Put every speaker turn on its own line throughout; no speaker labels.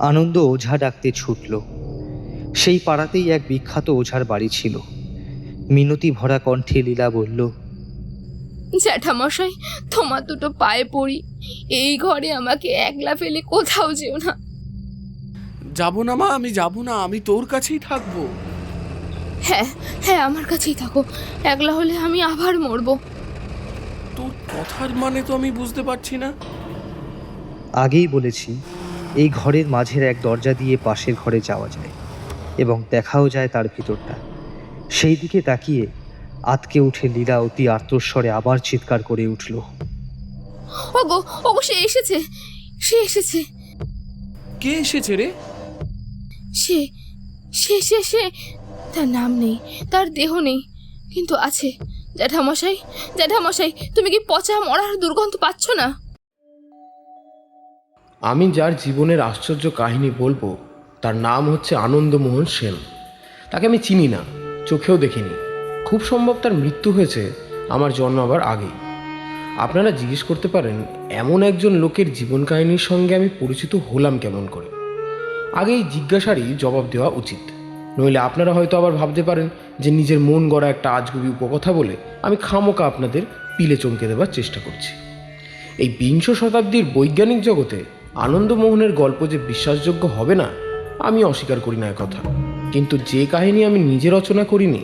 আনন্দ ওঝা ডাকতে ছুটল। সেই পাড়াতেই এক বিখ্যাত ওঝার বাড়ি ছিল। মিনতি ভরা কণ্ঠে লীলা বলল,
জ্যাঠামশাই, তোমার দুটো পায়ে পড়ি, এই ঘরে আমাকে একলা ফেলে কোথাও যেও না।
যাবো না মা, আমি যাব না, আমি তোর কাছেই থাকবো।
হ্যাঁ হ্যাঁ, আমার কাছেই থাকো, একলা হলে আমি আবার মরবো।
তোর কথার মানে তো আমি বুঝতে পারছি না।
আগেই বলেছি, এই ঘরের মাঝের এক দরজা দিয়ে পাশের ঘরে যাওয়া যায় এবং দেখাও যায় তার ভিতরটা। সেই দিকে তাকিয়ে আতকে উঠে লীলা অতি আর্তস্বরে আবার চিৎকার করে উঠল,
ওগো ওগো, সে এসেছে, সে এসেছে।
কে এসেছে রে?
সে সে সে সে তার নাম নেই, তার দেহ নেই, কিন্তু আছে। জ্যাঠামশাই, জ্যাঠামশাই, তুমি কি পচা মরার দুর্গন্ধ পাচ্ছ না?
আমি যার জীবনের আশ্চর্য কাহিনী বলবো তার নাম হচ্ছে আনন্দমোহন সেন। তাকে আমি চিনি না, চোখেও দেখিনি। খুব সম্ভব তার মৃত্যু হয়েছে আমার জন্মাবার আগেই। আপনারা জিজ্ঞেস করতে পারেন, এমন একজন লোকের জীবন কাহিনীর সঙ্গে আমি পরিচিত হলাম কেমন করে? আগে এই জিজ্ঞাসারই জবাব দেওয়া উচিত, নইলে আপনারা হয়তো আবার ভাবতে পারেন যে নিজের মন গড়া একটা আজগুবি উপকথা বলে আমি খামোকা আপনাদের পিলে চমকে দেওয়ার চেষ্টা করছি। এই বিংশ শতাব্দীর বৈজ্ঞানিক জগতে আনন্দমোহনের গল্প যে বিশ্বাসযোগ্য হবে না, আমি অস্বীকার করি না কথা। কিন্তু যে কাহিনী আমি নিজে রচনা করিনি,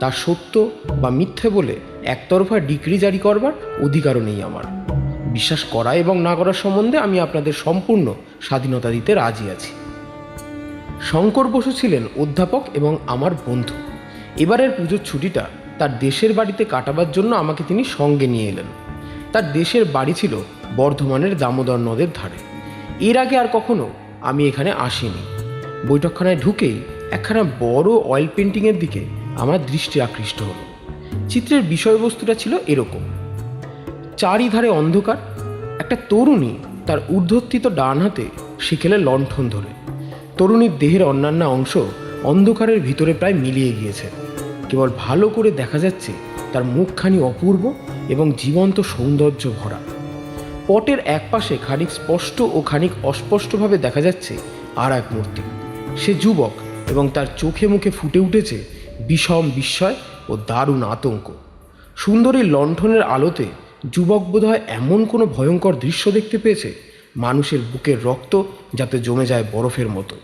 তা সত্য বা মিথ্যে বলে একতরফা ডিক্রি জারি করবার অধিকারও নেই আমার। বিশ্বাস করা এবং না করার সম্বন্ধে আমি আপনাদের সম্পূর্ণ স্বাধীনতা দিতে রাজি আছি। শঙ্কর বসু ছিলেন অধ্যাপক এবং আমার বন্ধু। এবারের পুজোর ছুটিটা তার দেশের বাড়িতে কাটাবার জন্য আমাকে তিনি সঙ্গে নিয়ে এলেন। তার দেশের বাড়ি ছিল বর্ধমানের দামোদর নদের ধারে। এর আগে আর কখনো আমি এখানে আসিনি। বৈঠকখানায় ঢুকেই একখানা বড় অয়েল পেন্টিংয়ের দিকে আমার দৃষ্টি আকৃষ্ট হলো। চিত্রের বিষয়বস্তুটা ছিল এরকম: চারিধারে অন্ধকার, একটা তরুণী তার ঊর্ধ্বস্থিত ডান হাতে শিখেলে লণ্ঠন ধরে। তরুণীর দেহের অন্যান্য অংশ অন্ধকারের ভিতরে প্রায় মিলিয়ে গিয়েছে। কেবল ভালো করে দেখা যাচ্ছে তার মুখখানি অপূর্ব এবং জীবন্ত সৌন্দর্য ভরা। পটের এক পাশে খানিক স্পষ্ট ও খানিক অস্পষ্টভাবে দেখা যাচ্ছে আর এক মূর্তি। সে যুবক এবং তার চোখে মুখে ফুটে উঠেছে বিষম বিস্ময় ও দারুণ আতঙ্ক। সুন্দরী লণ্ঠনের আলোতে যুবক বোধহয় এমন কোনো ভয়ঙ্কর দৃশ্য দেখতে পেয়েছে, মানুষের বুকের রক্ত যাতে জমে যায় বরফের মতো।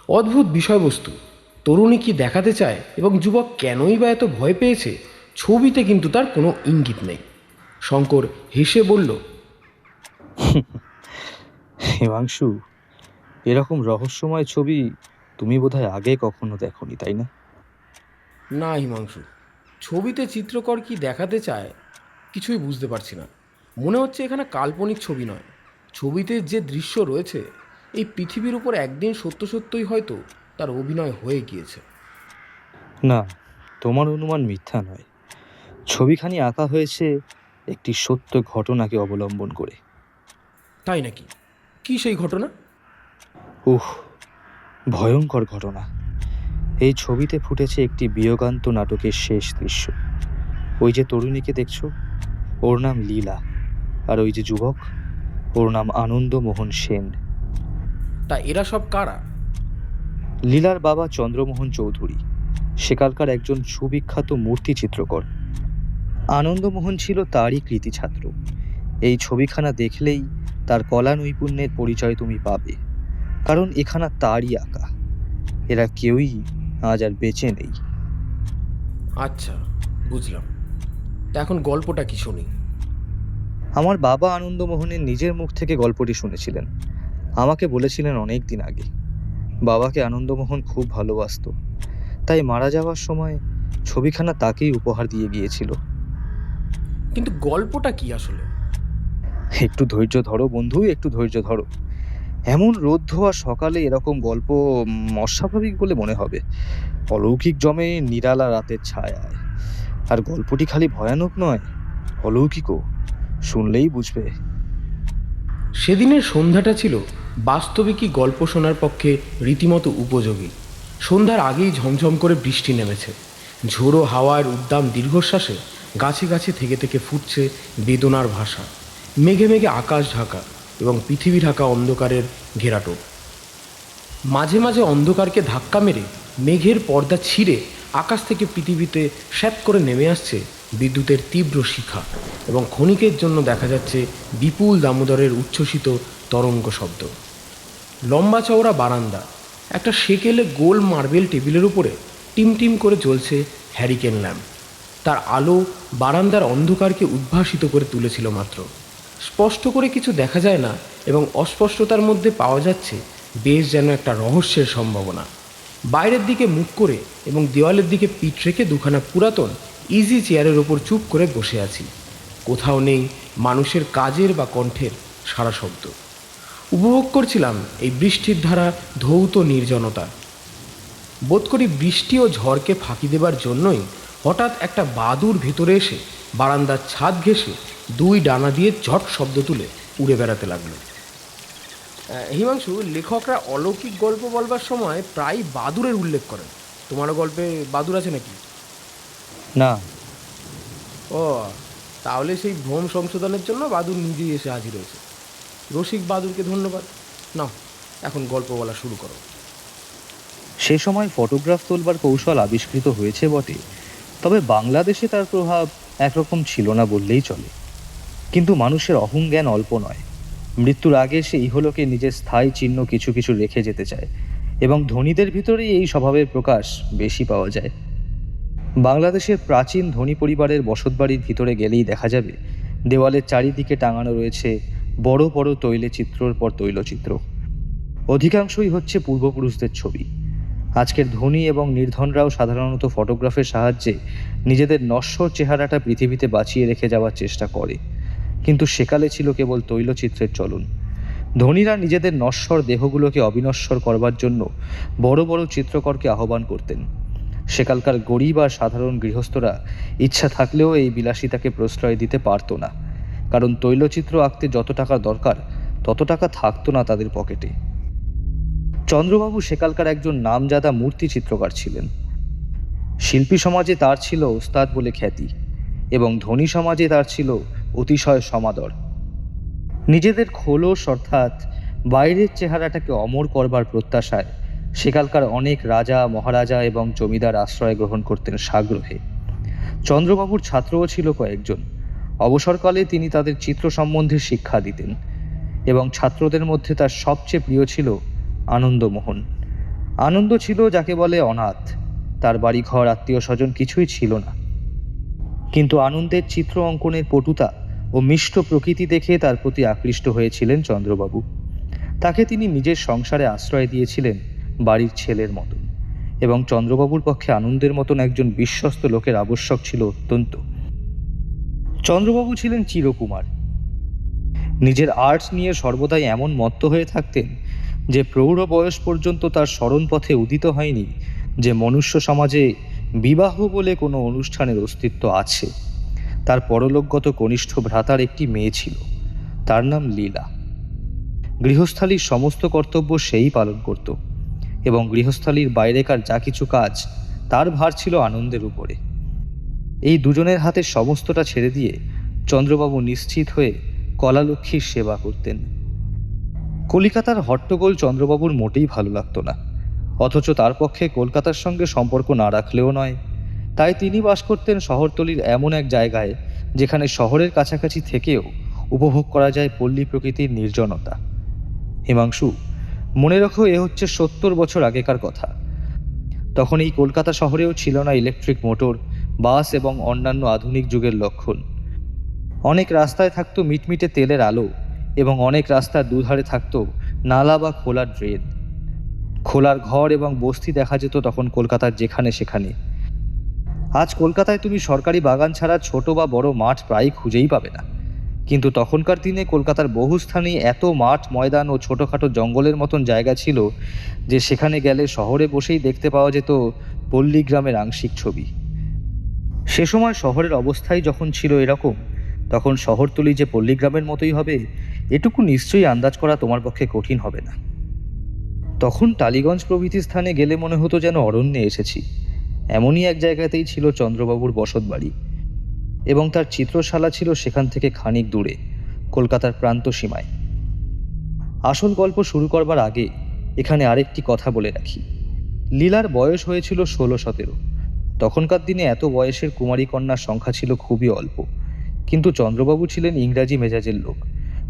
অদ্ভুত বিষয়বস্তু। তরুণী কি দেখাতে চায় এবং যুবক কেনই বা এত ভয় পেয়েছে, ছবিতে কিন্তু তার কোনো ইঙ্গিত নেই। শঙ্কর হেসে বলল,
হিমাংশু, এরকম রহস্যময় ছবি তুমি বোধহয় আগে কখনো দেখোনি, তাই না?
না হিমাংশু, ছবিতে চিত্রকর কি দেখাতে চায় কিছুই বুঝতে পারছি না। মনে হচ্ছে এখানে কাল্পনিক ছবি নয়। ছবিতে যে দৃশ্য রয়েছে, এই পৃথিবীর উপর একদিন সত্য সত্যই হয়তো তার অভিনয় হয়ে গিয়েছে।
না, তোমার অনুমান মিথ্যা নয়। ছবিখানি আঁকা হয়েছে একটি সত্য ঘটনাকে অবলম্বন করে।
তাই নাকি? কি সেই ঘটনা?
ভয়ঙ্কর ঘটনা। এই ছবিতে ফুটেছে একটি বিয়োগান্ত নাটকের শেষ দৃশ্য। ওই যে তরুণীকে দেখছো, ওর নাম লীলা, আর ওই যে যুবক, ওর নাম আনন্দমোহন সেন।
তা এরা সব কারা?
লীলার বাবা চন্দ্রমোহন চৌধুরী, সেকালকার একজন সুবিখ্যাত মূর্তি চিত্রকর। আনন্দমোহন ছিল তারই কৃতি ছাত্র। এই ছবিখানা দেখলেই তার কলা নৈপুণ্যের পরিচয় তুমি পাবে, কারণ এখানা তারই আঁকা। এরা কেউই আজ আর বেঁচে নেই।
আচ্ছা, বুঝলাম। তা এখন গল্পটা কি শুনি?
আমার বাবা আনন্দমোহনের নিজের মুখ থেকে গল্পটি শুনেছিলেন। আমাকে বলেছিলেন অনেক দিন আগে। বাবাকে আনন্দমোহন খুব ভালোবাসতো, তাই মারা যাওয়ার সময় ছবিখানা তাকেই উপহার দিয়ে গিয়েছিল।
কিন্তু গল্পটা কি আসলে?
একটু ধৈর্য ধরো বন্ধু, একটু ধৈর্য ধরো। এমন রৌদ্র আর সকালে এরকম গল্প অস্বাভাবিক বলে মনে হবে। অলৌকিক জমে নিরালা রাতের ছায়ায়। আর গল্পটি খালি ভয়ানক নয়, অলৌকিকও। শুনলেই বুঝবে।
সেদিনের সন্ধ্যাটা ছিল বাস্তবিকই গল্প শোনার পক্ষে রীতিমতো উপযোগী। সন্ধ্যার আগেই ঝমঝম করে বৃষ্টি নেমেছে। ঝোড়ো হাওয়ার উদ্দাম দীর্ঘশ্বাসে গাছে গাছে থেকে থেকে ফুটছে বেদনার ভাষা। মেঘে মেঘে আকাশ ঢাকা এবং পৃথিবী ঢাকা অন্ধকারের ঘেরাটোপ। মাঝে মাঝে অন্ধকারকে ধাক্কা মেরে মেঘের পর্দা ছিঁড়ে আকাশ থেকে পৃথিবীতে স্যাঁত করে নেমে আসছে বিদ্যুতের তীব্র শিখা, এবং ক্ষণিকের জন্য দেখা যাচ্ছে বিপুল দামোদরের উচ্ছ্বসিত তরঙ্গ শব্দ। লম্বা চওড়া বারান্দা, একটা সেকেলে গোল মার্বেল টেবিলের উপরে টিমটিম করে জ্বলছে হ্যারিকেন ল্যাম্প। তার আলো বারান্দার অন্ধকারকে উদ্ভাসিত করে তুলেছিল মাত্র। স্পষ্ট করে কিছু দেখা যায় না, এবং অস্পষ্টতার মধ্যে পাওয়া যাচ্ছে বেশ যেন একটা রহস্যের সম্ভাবনা। বাইরের দিকে মুখ করে এবং দেওয়ালের দিকে পিঠ রেখে দুখানা পুরাতন ইজি চেয়ারের ওপর চুপ করে বসে আছি। কোথাও নেই মানুষের কাজের বা কণ্ঠের সারা শব্দ। উপভোগ করছিলাম এই বৃষ্টির ধারা ধৌত নির্জনতা। বোধ করি বৃষ্টি ও ঝড়কে ফাঁকি দেবার জন্যই হঠাৎ একটা বাদুড় ভেতরে এসে বারান্দার ছাদ ঘেঁষে দুই ডানা দিয়ে ঝট শব্দ তুলে উড়ে বেড়াতে লাগলো। হিমাংশু, লেখকরা অলৌকিক গল্প বলবার সময় প্রায় বাদুড়ের উল্লেখ করেন। তোমারও গল্পে বাদুড় আছে নাকি?
না।
ও, তাহলে সেই ভ্রম সংশোধনের জন্য বাদুড় নিজেই এসে হাজির হয়েছে। রসিক বাদুড়কে ধন্যবাদ। নাও, এখন গল্প বলা শুরু করো।
সে সময় ফটোগ্রাফ তোলবার কৌশল আবিষ্কৃত হয়েছে বটে, তবে বাংলাদেশে তার প্রভাব একরকম ছিল না বললেই চলে। কিন্তু মানুষের অহংজ্ঞান অল্প নয়। মৃত্যুর আগে সে ইহলোকে নিজের স্থায়ী চিহ্ন কিছু কিছু রেখে যেতে চায়, এবং ধনীদের ভিতরেই এই স্বভাবের প্রকাশ বেশি পাওয়া যায়। বাংলাদেশের প্রাচীন ধনী পরিবারের বসতবাড়ির ভিতরে গেলেই দেখা যাবে দেওয়ালের চারিদিকে টাঙানো রয়েছে বড় বড় তৈলচিত্রর পর তৈলচিত্র। অধিকাংশই হচ্ছে পূর্বপুরুষদের ছবি। আজকের ধনী এবং নির্ধনরাও সাধারণত ফটোগ্রাফের সাহায্যে নিজেদের নশ্বর চেহারাটা পৃথিবীতে বাঁচিয়ে রেখে যাওয়ার চেষ্টা করে, কিন্তু সেকালে ছিল কেবল তৈলচিত্রের চলন। ধনীরা নিজেদের নশ্বর দেহগুলোকে অবিনশ্বর করবার জন্য বড় বড় চিত্রকরকে আহ্বান করতেন। সেকালকার গরিব আর সাধারণ গৃহস্থরা ইচ্ছা থাকলেও এই বিলাসিতাকে প্রশ্রয় দিতে পারত না, কারণ তৈলচিত্র আঁকতে যত টাকা দরকার তত টাকা থাকতো না তাদের পকেটে। চন্দ্রবাবু সেকালকার একজন নামজাদা মূর্তি চিত্রকার ছিলেন। শিল্পী সমাজে তার ছিল ওস্তাদ বলে খ্যাতি, এবং ধনী সমাজে তার ছিল অতিশয় সমাদর। নিজেদের খোলস অর্থাৎ বাইরের চেহারাটাকে অমর করবার প্রত্যাশায় সেকালকার অনেক রাজা, মহারাজা এবং জমিদার আশ্রয় গ্রহণ করতেন সাগ্রহে। চন্দ্রবাবুর ছাত্রও ছিল কয়েকজন। অবসরকালে তিনি তাদের চিত্র সম্বন্ধে শিক্ষা দিতেন, এবং ছাত্রদের মধ্যে তার সবচেয়ে প্রিয় ছিল আনন্দমোহন। আনন্দ ছিল যাকে বলে অনাথ। তার বাড়িঘর, আত্মীয় স্বজন কিছুই ছিল না, কিন্তু আনন্দের চিত্র অঙ্কনের পটুতা ও মিষ্ট প্রকৃতি দেখে তার প্রতি আকৃষ্ট হয়েছিলেন চন্দ্রবাবু। তাকে তিনি নিজের সংসারে আশ্রয় দিয়েছিলেন বাড়ির ছেলের মতন, এবং চন্দ্রবাবুর পক্ষে আনন্দের মতন একজন বিশ্বস্ত লোকের আবশ্যক ছিল অত্যন্ত। চন্দ্রবাবু ছিলেন চিরকুমার। নিজের আর্ট নিয়ে সর্বদাই এমন মত্ত হয়ে থাকতেন যে প্রৌঢ় বয়স পর্যন্ত তার স্মরণ পথে উদিত হয়নি যে মনুষ্য সমাজে বিবাহ বলে কোনো অনুষ্ঠানের অস্তিত্ব আছে। তার পরলোকগত কনিষ্ঠ ভ্রাতার একটি মেয়ে ছিল, তার নাম লীলা। গৃহস্থালীর সমস্ত কর্তব্য সেই পালন করত, এবং গৃহস্থালীর বাইরেকার যা কিছু কাজ তার ভার ছিল আনন্দের উপরে। এই দুজনের হাতে সমস্তটা ছেড়ে দিয়ে চন্দ্রবাবু নিশ্চিত হয়ে কলালক্ষ্মীর সেবা করতেন। কলিকাতার হট্টগোল চন্দ্রবাবুর মোটেই ভালো লাগতো না, অথচ তার পক্ষে কলকাতার সঙ্গে সম্পর্ক না রাখলেও নয়। তাই তিনি বাস করতেন শহরতলির এমন এক জায়গায় যেখানে শহরের কাছাকাছি থেকেও উপভোগ করা যায় পল্লী প্রকৃতির নির্জনতা। হিমাংশু, মনে রাখো, এ হচ্ছে 70 বছর আগেকার কথা। তখন এই কলকাতা শহরেও ছিল না ইলেকট্রিক মোটর, বাস এবং অন্যান্য আধুনিক যুগের লক্ষণ। অনেক রাস্তায় থাকতো মিটমিটে তেলের আলো, এবং অনেক রাস্তার দুধারে থাকতো নালা বা খোলা ড্রেন। খোলার ঘর এবং বস্তি দেখা যেত তখন কলকাতার যেখানে সেখানে। আজ কলকাতায় তুমি সরকারি বাগান ছাড়া ছোট বা বড় মাঠ প্রায় খুঁজেই পাবে না, কিন্তু তখনকার দিনে কলকাতার বহু স্থানেই এত মাঠ, ময়দান ও ছোটোখাটো জঙ্গলের মতন জায়গা ছিল যে সেখানে গেলে শহরে বসেই দেখতে পাওয়া যেত পল্লীগ্রামের আংশিক ছবি। সে সময় শহরের অবস্থাই যখন ছিল এরকম, তখন শহরতলি যে পল্লীগ্রামের মতোই হবে এটুকু নিশ্চয়ই আন্দাজ করা তোমার পক্ষে কঠিন হবে না। তখন টালিগঞ্জ প্রভৃতি স্থানে গেলে মনে হতো যেন অরণ্যে এসেছি। এমনই এক জায়গাতেই ছিল চন্দ্রবাবুর বসত বাড়ি, এবং তার চিত্রশালা ছিল সেখান থেকে খানিক দূরে, কলকাতার প্রান্ত সীমায়। আসল গল্প শুরু করবার আগে এখানে আরেকটি কথা বলে রাখি, লীলার বয়স হয়েছিল 16-17। তখনকার দিনে এত বয়সের কুমারী কন্যার সংখ্যা ছিল খুবই অল্প। কিন্তু চন্দ্রবাবু ছিলেন ইংরাজি মেজাজের লোক।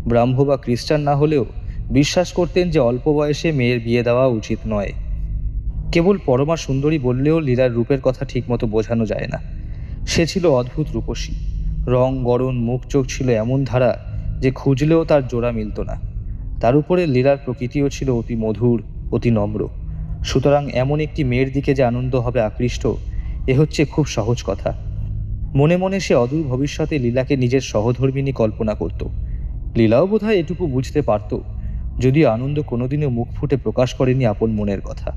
ব্রাহ্ম বা খ্রিস্টান না হলেও বিশ্বাস করতেন যে অল্প বয়সে মেয়ের বিয়ে দেওয়া উচিত নয়। কেবল পরমা সুন্দরী বললেও লীলার রূপের কথা ঠিকমতো বোঝানো যায় না। সে ছিল অদ্ভুত রূপসী, রং গড়ন, মুখ চোখ ছিল এমন ধারা যে খুঁজলেও তার জোড়া মিলত না। তার উপরে লীলার প্রকৃতিও ছিল অতি মধুর, অতি নম্র। সুতরাং এমন একটি মেয়ের দিকে যে আনন্দ হবে আকৃষ্ট, এ হচ্ছে খুব সহজ কথা। মনে মনে সে অদূর ভবিষ্যতে লীলাকে নিজের সহধর্মিণী কল্পনা করত। লীলাও বোধহয় এটুকু বুঝতে পারত, যদিও আনন্দ কোনোদিনও মুখ ফুটে প্রকাশ করেনি আপন মনের কথা।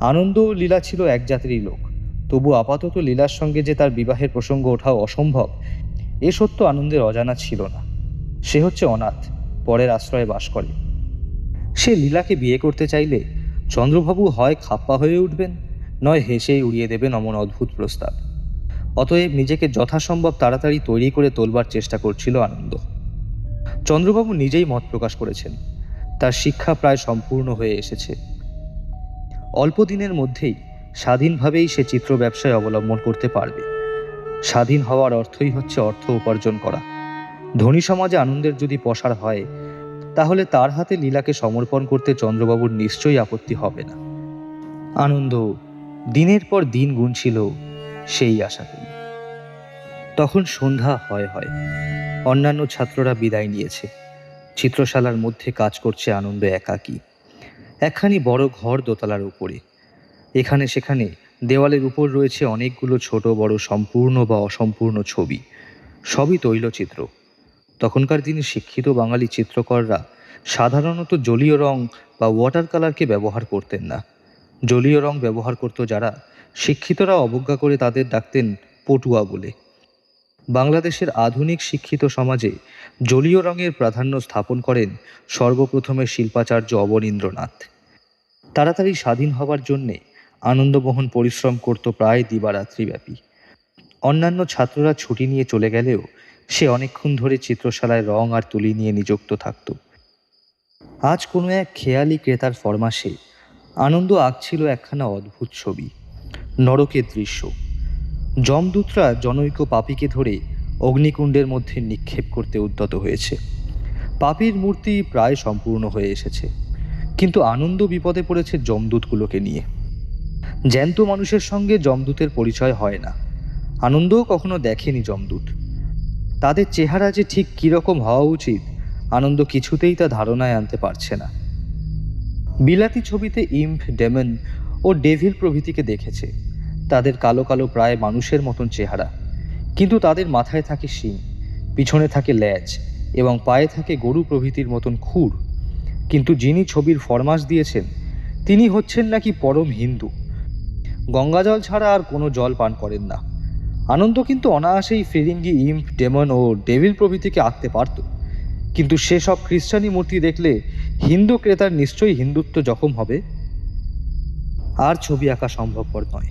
আনন্দ ও লীলা ছিল এক জাতিরই লোক, তবু আপাতত লীলার সঙ্গে যে তার বিবাহের প্রসঙ্গ ওঠাও অসম্ভব, এ সত্য আনন্দের অজানা ছিল না। সে হচ্ছে অনাথ, পরের আশ্রয়ে বাস করে। সে লীলাকে বিয়ে করতে চাইলে চন্দ্রবাবু হয় খাপ্পা হয়ে উঠবেন, নয় হেসেই উড়িয়ে দেবেন অমন অদ্ভুত প্রস্তাব। অতএব নিজেকে যথাসম্ভব তাড়াতাড়ি তৈরি করে তোলবার চেষ্টা করছিল আনন্দ। চন্দ্রবাবু নিজেই মত প্রকাশ করেছেন, তার শিক্ষা প্রায় সম্পূর্ণ হয়ে এসেছে। অল্প দিনের মধ্যেই স্বাধীনভাবেই সে চিত্র ব্যবসায় অবলম্বন করতে পারবে। স্বাধীন হওয়ার অর্থই হচ্ছে অর্থ উপার্জন করা। ধনী সমাজে আনন্দের যদি পসার হয়, তাহলে তার হাতে লীলাকে সমর্পণ করতে চন্দ্রবাবুর নিশ্চয়ই আপত্তি হবে না। আনন্দ দিনের পর দিন গুনছিল সেই আশাতেই। তখন সন্ধ্যা হয়। অন্যান্য ছাত্ররা বিদায় নিয়েছে। চিত্রশালার মধ্যে কাজ করছে আনন্দ একাকী। একখানি বড় ঘর দোতলার উপরে। এখানে সেখানে দেওয়ালের উপর রয়েছে অনেকগুলো ছোট বড় সম্পূর্ণ বা অসম্পূর্ণ ছবি, সবই তৈলচিত্র। তখনকার দিনে শিক্ষিত বাঙালি চিত্রকররা সাধারণত জলীয় রং বা ওয়াটার কালারকে ব্যবহার করতেন না। জলীয় রং ব্যবহার করত যারা, শিক্ষিতরা অবজ্ঞা করে তাদের ডাকতেন পটুয়া বলে। বাংলাদেশের আধুনিক শিক্ষিত সমাজে জলীয় রঙের প্রাধান্য স্থাপন করেন সর্বপ্রথমে শিল্পাচার্য অবনীন্দ্রনাথ। তাড়াতাড়ি স্বাধীন হবার জন্যে আনন্দমোহন পরিশ্রম করত প্রায় দিবারাত্রিব্যাপী। অন্যান্য ছাত্ররা ছুটি নিয়ে চলে গেলেও সে অনেকক্ষণ ধরে চিত্রশালায় রং আর তুলি নিয়ে নিযুক্ত থাকত। আজ কোনো এক খেয়ালি ক্রেতার ফরমাসে আনন্দ আঁকছিল একখানা অদ্ভুত ছবি, নরকের দৃশ্য। যমদূতরা জনৈক পাপীকে ধরে অগ্নিকুণ্ডের মধ্যে নিক্ষেপ করতে উদ্যত হয়েছে। পাপীর মূর্তি প্রায় সম্পূর্ণ হয়ে এসেছে, কিন্তু আনন্দ বিপদে পড়েছে যমদূতগুলোকে নিয়ে। জ্যান্ত মানুষের সঙ্গে যমদূতের পরিচয় হয় না, আনন্দও কখনো দেখেনি যমদূত। তাদের চেহারা যে ঠিক কীরকম হওয়া উচিত, আনন্দ কিছুতেই তা ধারণায় আনতে পারছে না। বিলাতি ছবিতে ইম্প, ডেমন ও ডেভিল প্রভৃতিকে দেখেছে। তাদের কালো কালো প্রায় মানুষের মতন চেহারা, কিন্তু তাদের মাথায় থাকে শিং, পিছনে থাকে ল্যাজ এবং পায়ে থাকে গরু প্রভৃতির মতন খুর। কিন্তু যিনি ছবির ফরমাস দিয়েছেন তিনি হচ্ছেন নাকি পরম হিন্দু, গঙ্গাজল ছাড়া আর কোনো জল পান করেন না। আনন্দ কিন্তু অনায়াসেই ফিরিঙ্গি, ইম্প, ডেমন ও ডেভিল প্রভৃতিকে আঁকতে পারত, কিন্তু সেসব খ্রিস্টানি মূর্তি দেখলে হিন্দু ক্রেতার নিশ্চয়ই হিন্দুত্ব জখম হবে। আর ছবি আঁকা সম্ভবপর নয়।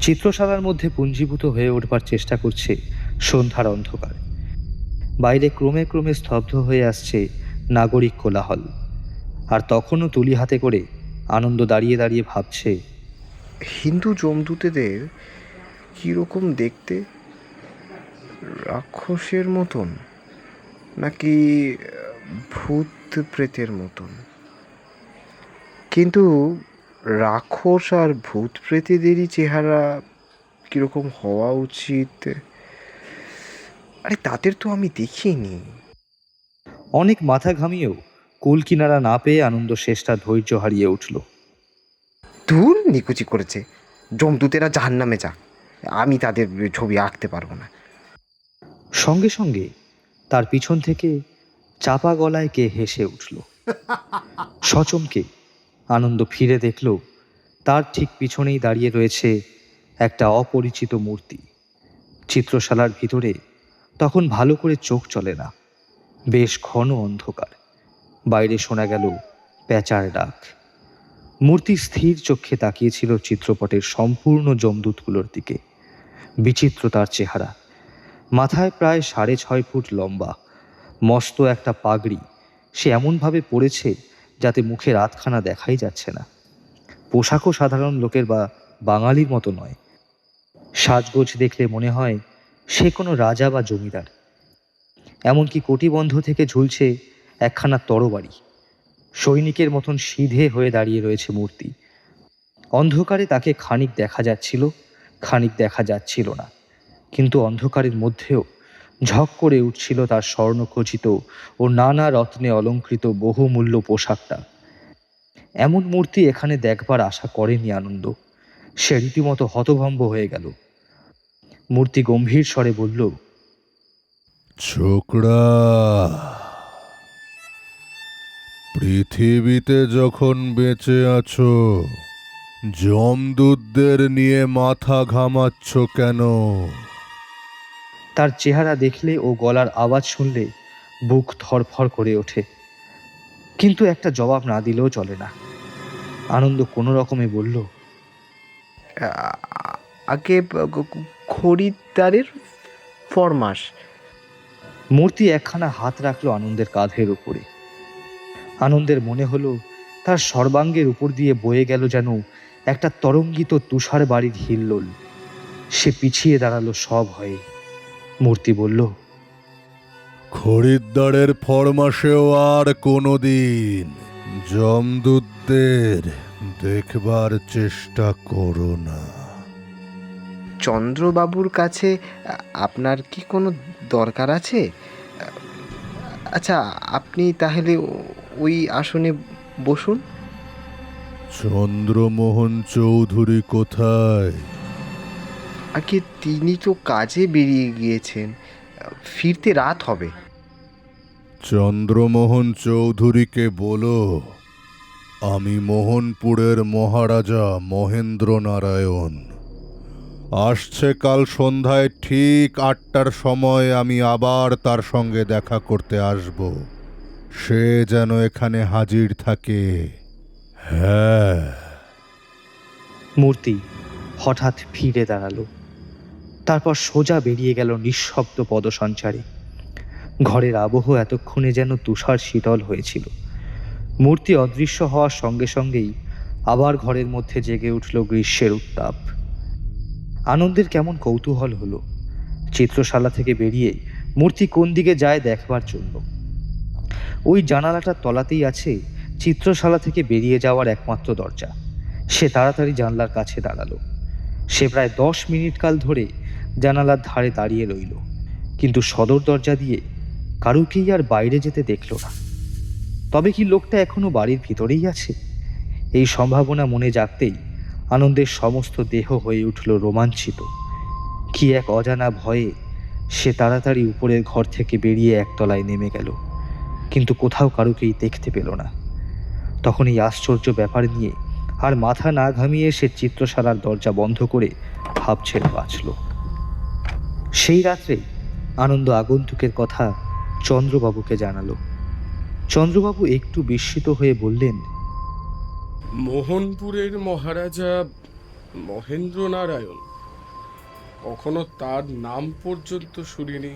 চিত্রশালার মধ্যে পুঞ্জীভূত হয়ে উঠবার চেষ্টা করছে সন্ধ্যার অন্ধকার। বাইরে ক্রমে ক্রমে স্তব্ধ হয়ে আসছে নাগরিক কোলাহল। আর তখনও তুলি হাতে করে আনন্দ দাঁড়িয়ে দাঁড়িয়ে ভাবছে,
হিন্দু যমদূতেদের কীরকম দেখতে? রাক্ষসের মতন নাকি ভূত প্রেতের মতন? কিন্তু রাক্ষস আর ভূত প্রেতেদেরই চেহারা কীরকম হওয়া উচিত, আরে তাদের তো আমি দেখিনি।
অনেক মাথা ঘামিয়েও কুল কিনারা না পেয়ে আনন্দ শেষটা ধৈর্য হারিয়ে উঠল।
দূর নিকুচি করেছে, যমদূতেরা জাহান্নামে যাক, আমি তাদের ছবি আঁকতে পারবো না।
সঙ্গে সঙ্গে তার পিছন থেকে চাপা গলায় কে হেসে উঠল। সচমকে আনন্দ ফিরে দেখল তার ঠিক পিছনেই দাঁড়িয়ে রয়েছে একটা অপরিচিত মূর্তি। চিত্রশালার ভিতরে তখন ভালো করে চোখ চলে না, বেশ ঘন অন্ধকার। বাইরে শোনা গেল প্যাঁচার ডাক। মূর্তি স্থির চোখে তাকিয়েছিল চিত্রপটের সম্পূর্ণ যমদূতগুলোর দিকে। বিচিত্র তার চেহারা, মাথায় প্রায় 6.5 ফুট লম্বা, মস্ত একটা পাগড়ি সে এমনভাবে পড়েছে যাতে মুখের আধখানা দেখাই যাচ্ছে না। পোশাকও সাধারণ লোকের বা বাঙালির মতো নয়। সাজগোজ দেখলে মনে হয় সে কোনো রাজা বা জমিদার। এমনকি কটিবন্ধ থেকে ঝুলছে একখানা তরবারি। সৈনিকের মতন সিধে হয়ে দাঁড়িয়ে রয়েছে মূর্তি। অন্ধকারে তাকে খানিক দেখা যাচ্ছিল, খানিক দেখা যাচ্ছিল না, কিন্তু অন্ধকারের মধ্যেও ঝক করে উঠছিল তার স্বর্ণখচিত ও নানা রত্নে অলঙ্কৃত বহুমূল্য পোশাকটা। এমন মূর্তি এখানে দেখবার আশা করেনি আনন্দ। সে রীতিমতো হতভম্ব হয়ে গেল। মূর্তি গম্ভীর স্বরে বলল,
ছোকরা, পৃথিবীতে যখন বেঁচে আছো, যমদূতদের নিয়ে মাথা ঘামাচ্ছ কেন?
তার চেহারা দেখলে ও গলার আওয়াজ শুনলে বুক থরফর করে ওঠে, কিন্তু একটা জবাব না দিলেও চলে না। আনন্দ কোনো রকমে বলল,
আগে খরিদ্দারের ফরমাস।
মূর্তি একখানা হাত রাখলো আনন্দের কাঁধের উপরে। আনন্দের মনে হলো তার সর্বাঙ্গের উপর দিয়ে বয়ে গেল যেন একটা তরঙ্গিত তুষার বাড়ির হিল্লোল। সে পিছিয়ে দাঁড়ালো সভয়ে। মূর্তি বলল,
খরিদ্দারের ফরমাসেও আর কোনোদিন যমদূতদের দেখবার চেষ্টা করো না।
চন্দ্রবাবুর কাছে আপনার কি কোনো দরকার আছে? আচ্ছা, আপনি তাহলে ওই আসনে বসুন।
চন্দ্রমোহন চৌধুরী কোথায়?
আগে তিনি তো কাজে বেরিয়ে গিয়েছেন, ফিরতে রাত হবে।
চন্দ্রমোহন চৌধুরীকে বলো আমি মোহনপুরের মহারাজা মহেন্দ্র নারায়ণ। আসছে কাল সন্ধ্যায় ঠিক ৮টার সময় আমি আবার তার সঙ্গে দেখা করতে আসব। সে যেন এখানে হাজির থাকে। হ্যাঁ।
মূর্তি হঠাৎ ফিরে দাঁড়ালো। তারপর সোজা বেরিয়ে গেল নিঃশব্দ পদসঞ্চারে। ঘরের আবহ এতক্ষণে যেন তুষার শীতল হয়েছিল। মূর্তি অদৃশ্য হওয়ার সঙ্গে সঙ্গেই আবার ঘরের মধ্যে জেগে উঠল গ্রীষ্মের উত্তাপ। আনন্দের কেমন কৌতূহল হলো। চিত্রশালা থেকে বেরিয়ে মূর্তি কোন দিকে যায় দেখবার জন্য। ওই জানালাটার তলাতেই আছে চিত্রশালা থেকে বেরিয়ে যাওয়ার একমাত্র দরজা। সে তাড়াতাড়ি জানলার কাছে দাঁড়ালো। সে প্রায় 10 মিনিট কাল ধরে জানালার ধারে দাঁড়িয়ে রইল, কিন্তু সদর দরজা দিয়ে কারুকেই আর বাইরে যেতে দেখল না। তবে কি লোকটা এখনো বাড়ির ভিতরেই আছে? এই সম্ভাবনা মনে জাগতেই আনন্দের সমস্ত দেহ হয়ে উঠল রোমাঞ্চিত। কি এক অজানা ভয়ে সে তাড়াতাড়ি উপরের ঘর থেকে বেরিয়ে একতলায় নেমে গেল, কিন্তু কোথাও কারুকেই দেখতে পেল না। তখন এই আশ্চর্য ব্যাপার নিয়ে আর মাথা না ঘামিয়ে সে চিত্রশালার দরজা বন্ধ করে ভাব ছেড়ে বাঁচল। সেই রাত্রে আনন্দ আগন্তুকের কথা চন্দ্রবাবুকে জানালো। চন্দ্রবাবু একটু বিস্মিত হয়ে বললেন,
মোহনপুরের মহারাজা মহেন্দ্র নারায়ণ? কখনো তার নাম পর্যন্ত শুনিনি।